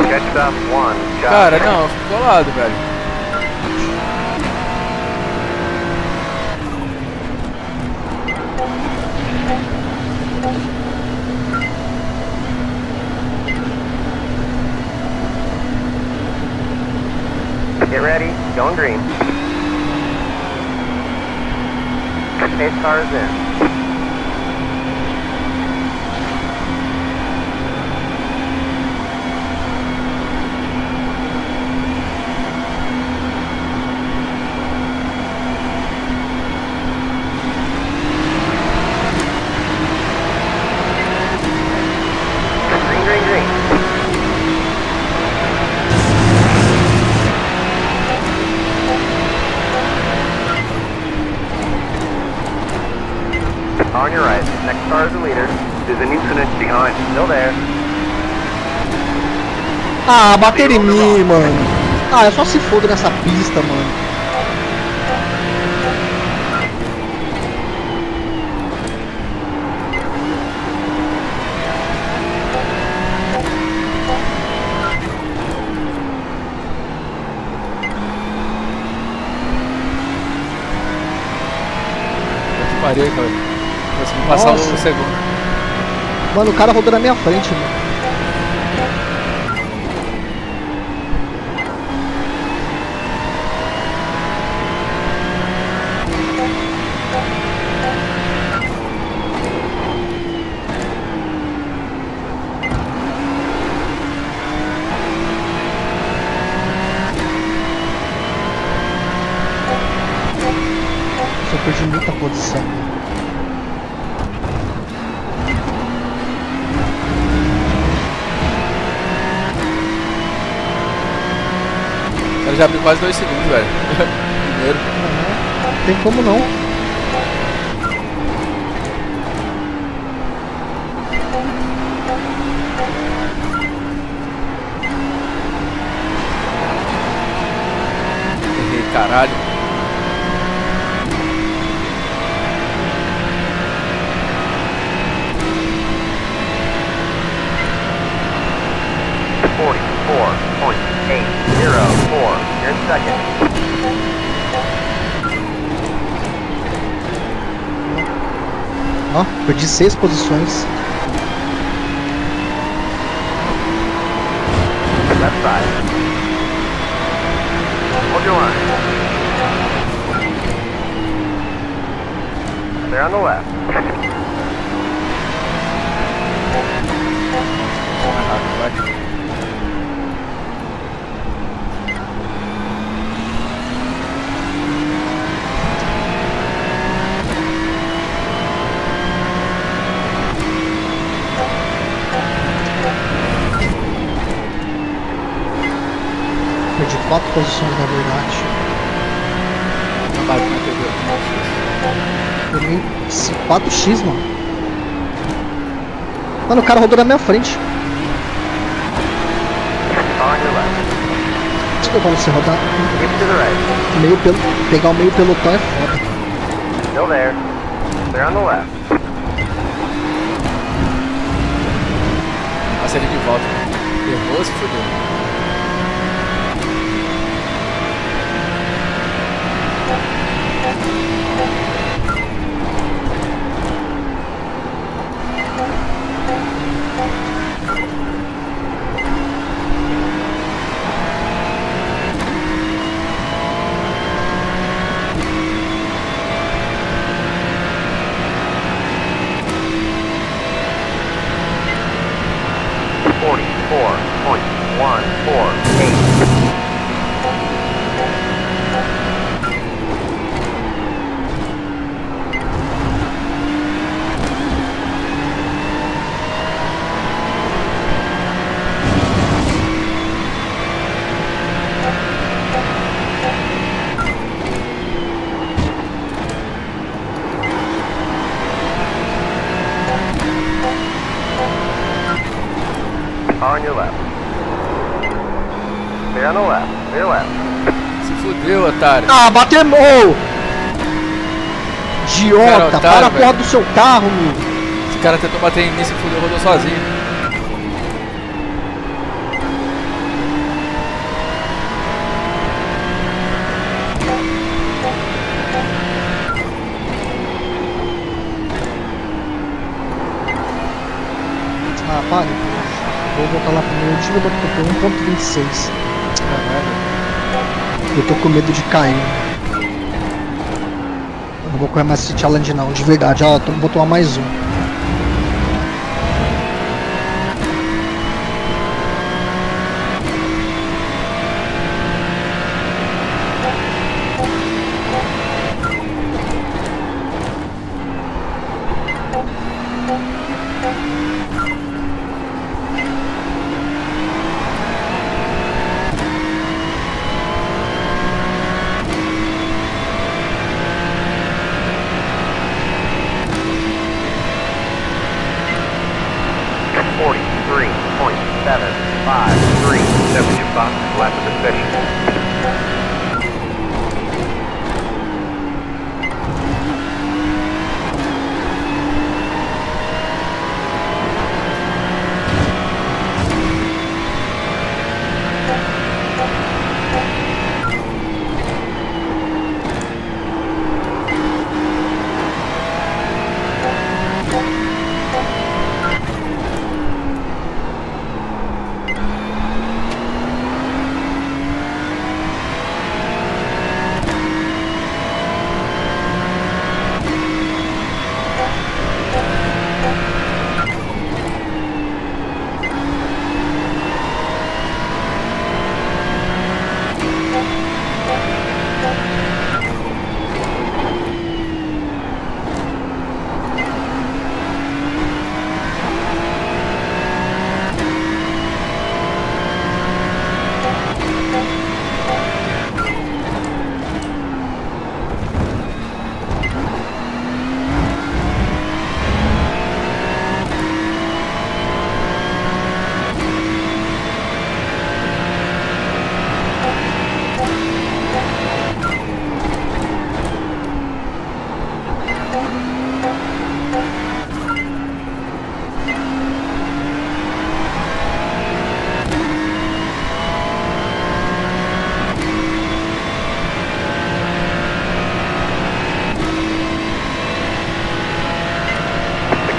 Catch stop 1, shot. Cara, não, eu fico colado, velho. Get ready, going green. Pace car is in. Green, green, green. On your right. Next car is the leader. There's an incident behind. Still there. Ah, bater em mim, mano. Ah, eu só se fodo nessa pista, mano. Que pariu, cara. Consegui passar Nossa. o segundo. Mano, o cara rodou na minha frente, mano. Só perdi muita posição. O cara já abriu quase 2 segundos, velho. Primeiro. Não tem como não. Errei, caralho. You're in second. Ó, perdi 6 posições. Left side. Hold your line. They're on the left. Vai. Perdi 4 posições na verdade. Não bate na TV. Tomei 4x, mano. Mano, o cara rodou na minha frente. On your left. Desculpa, você rodar Keep to the right. meio pelo, pegar o meio pelotão é foda. Still there. They're on the left. Passa ele de volta. Errou, se fudeu. On your left. They're on the left. They're left. Se fudeu, otário. Ah, bateu. Ô! Cara, Idiota, otário, para a porra velho. do seu carro, meu. Esse cara tentou bater em mim, se fudeu, rodou sozinho. Ah, pare. Vou voltar lá pro meu. Deixa eu ver quanto eu tô. 1.26. Eu tô com medo de cair. Eu não vou correr mais esse challenge não, de verdade. Ó, vou tomar mais um. That was your fastest lap of the session.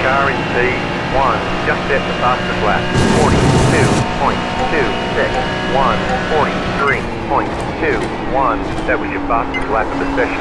Car in P1 just set the fastest lap. 42.261. 43.21. That was your fastest lap of the session.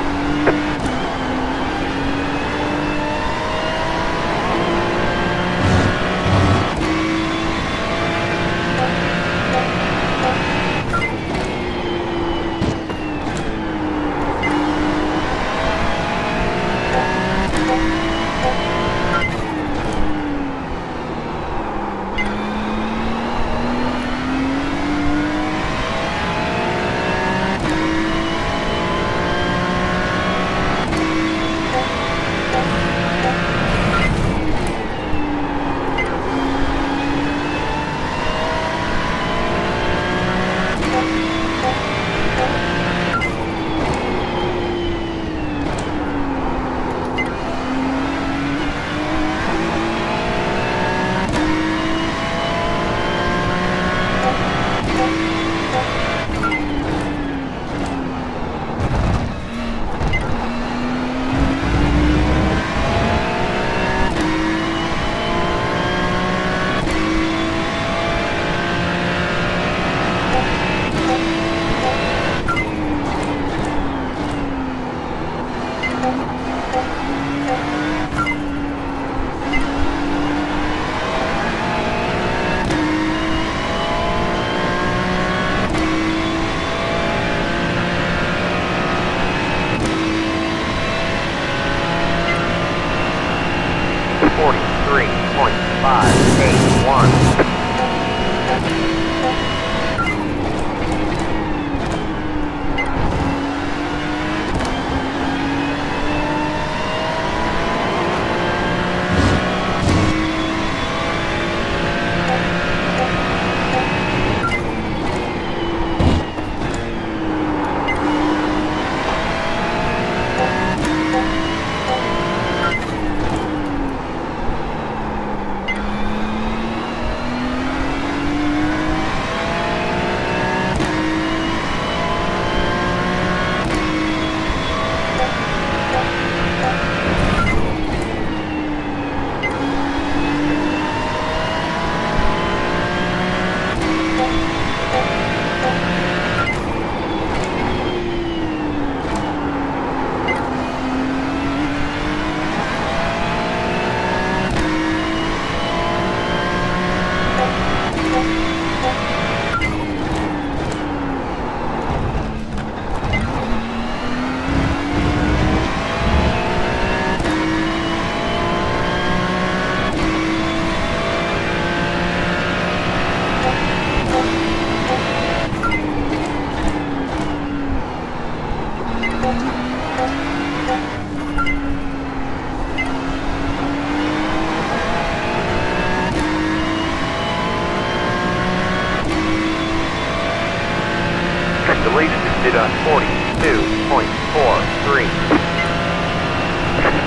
Deleted to 42.43.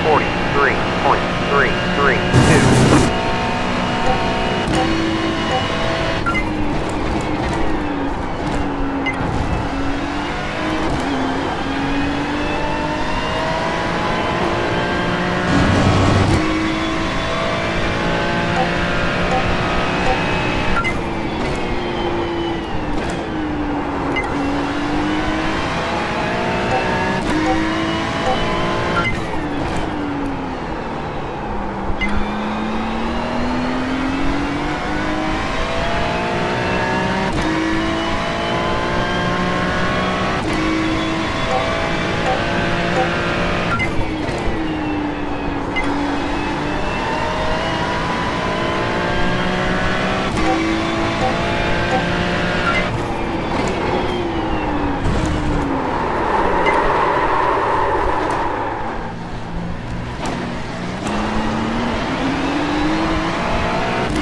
43.332.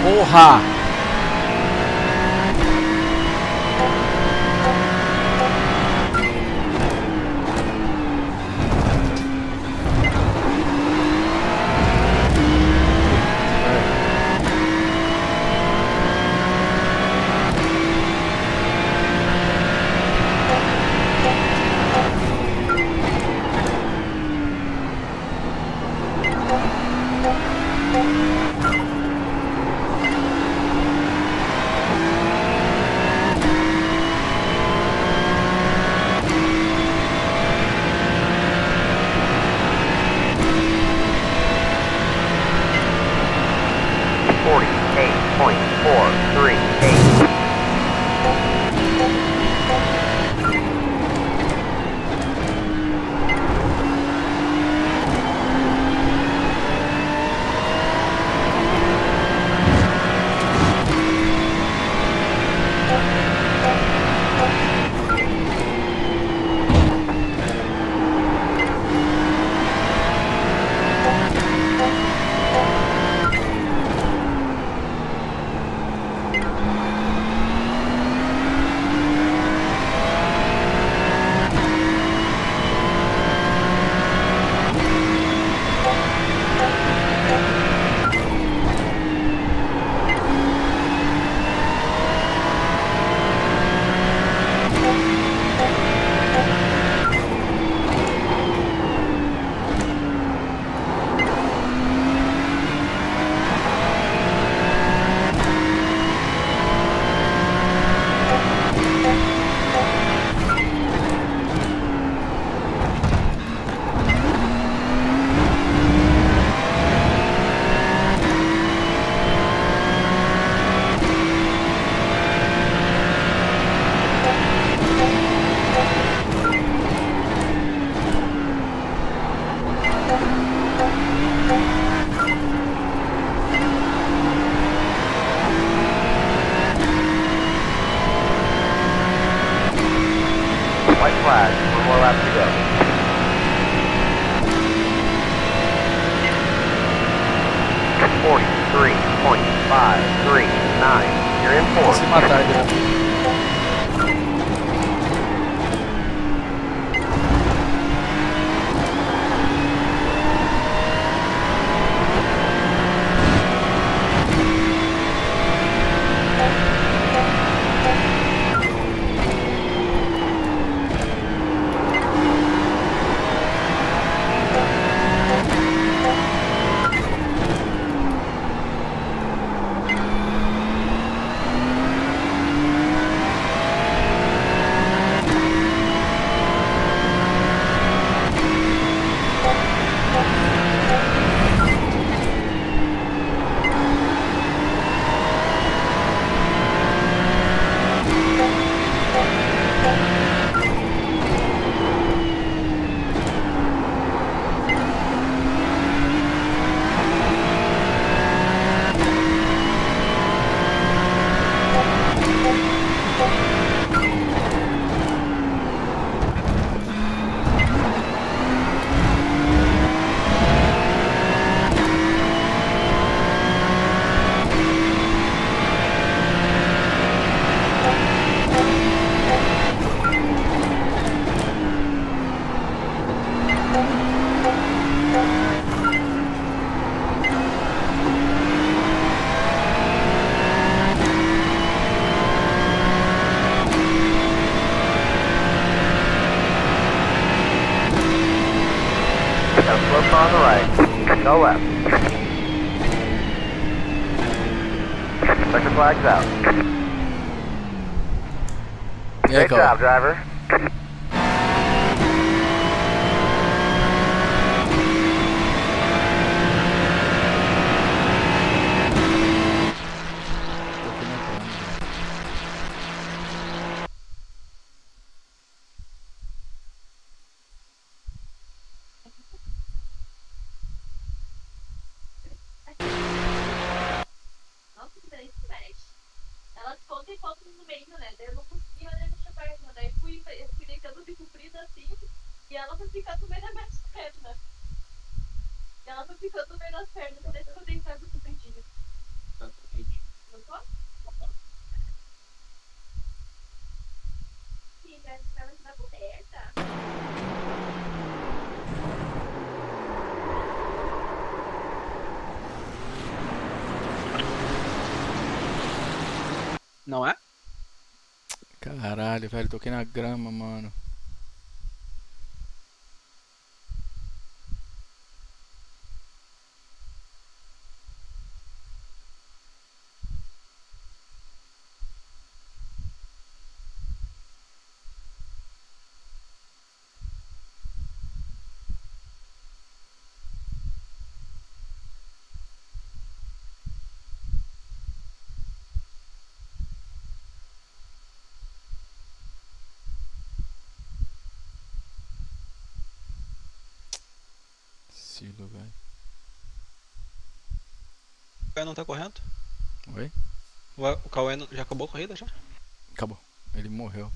Porra! White flag, one more lap to go. .539. You're in Se fourth. matar, ele on the right. No left. Checker flags out. E aí, Great job, Cauã? driver. Nossa, que diferente que mexe. Ela conta e foto no meio, né? Daí eu não conseguia olhar na perna. Daí fui deitando de comprida assim. E ela foi ficando no meio das minhas pernas. E ela foi ficando no meio das pernas. Daí eu deitando compridinho. Gostou? Sim, vai ficar na coberta. Não é? Caralho, velho, toquei na grama, mano. Silo, velho. O Cauê não tá correndo? Oi? O Cauê já acabou a corrida já? Acabou. Ele morreu.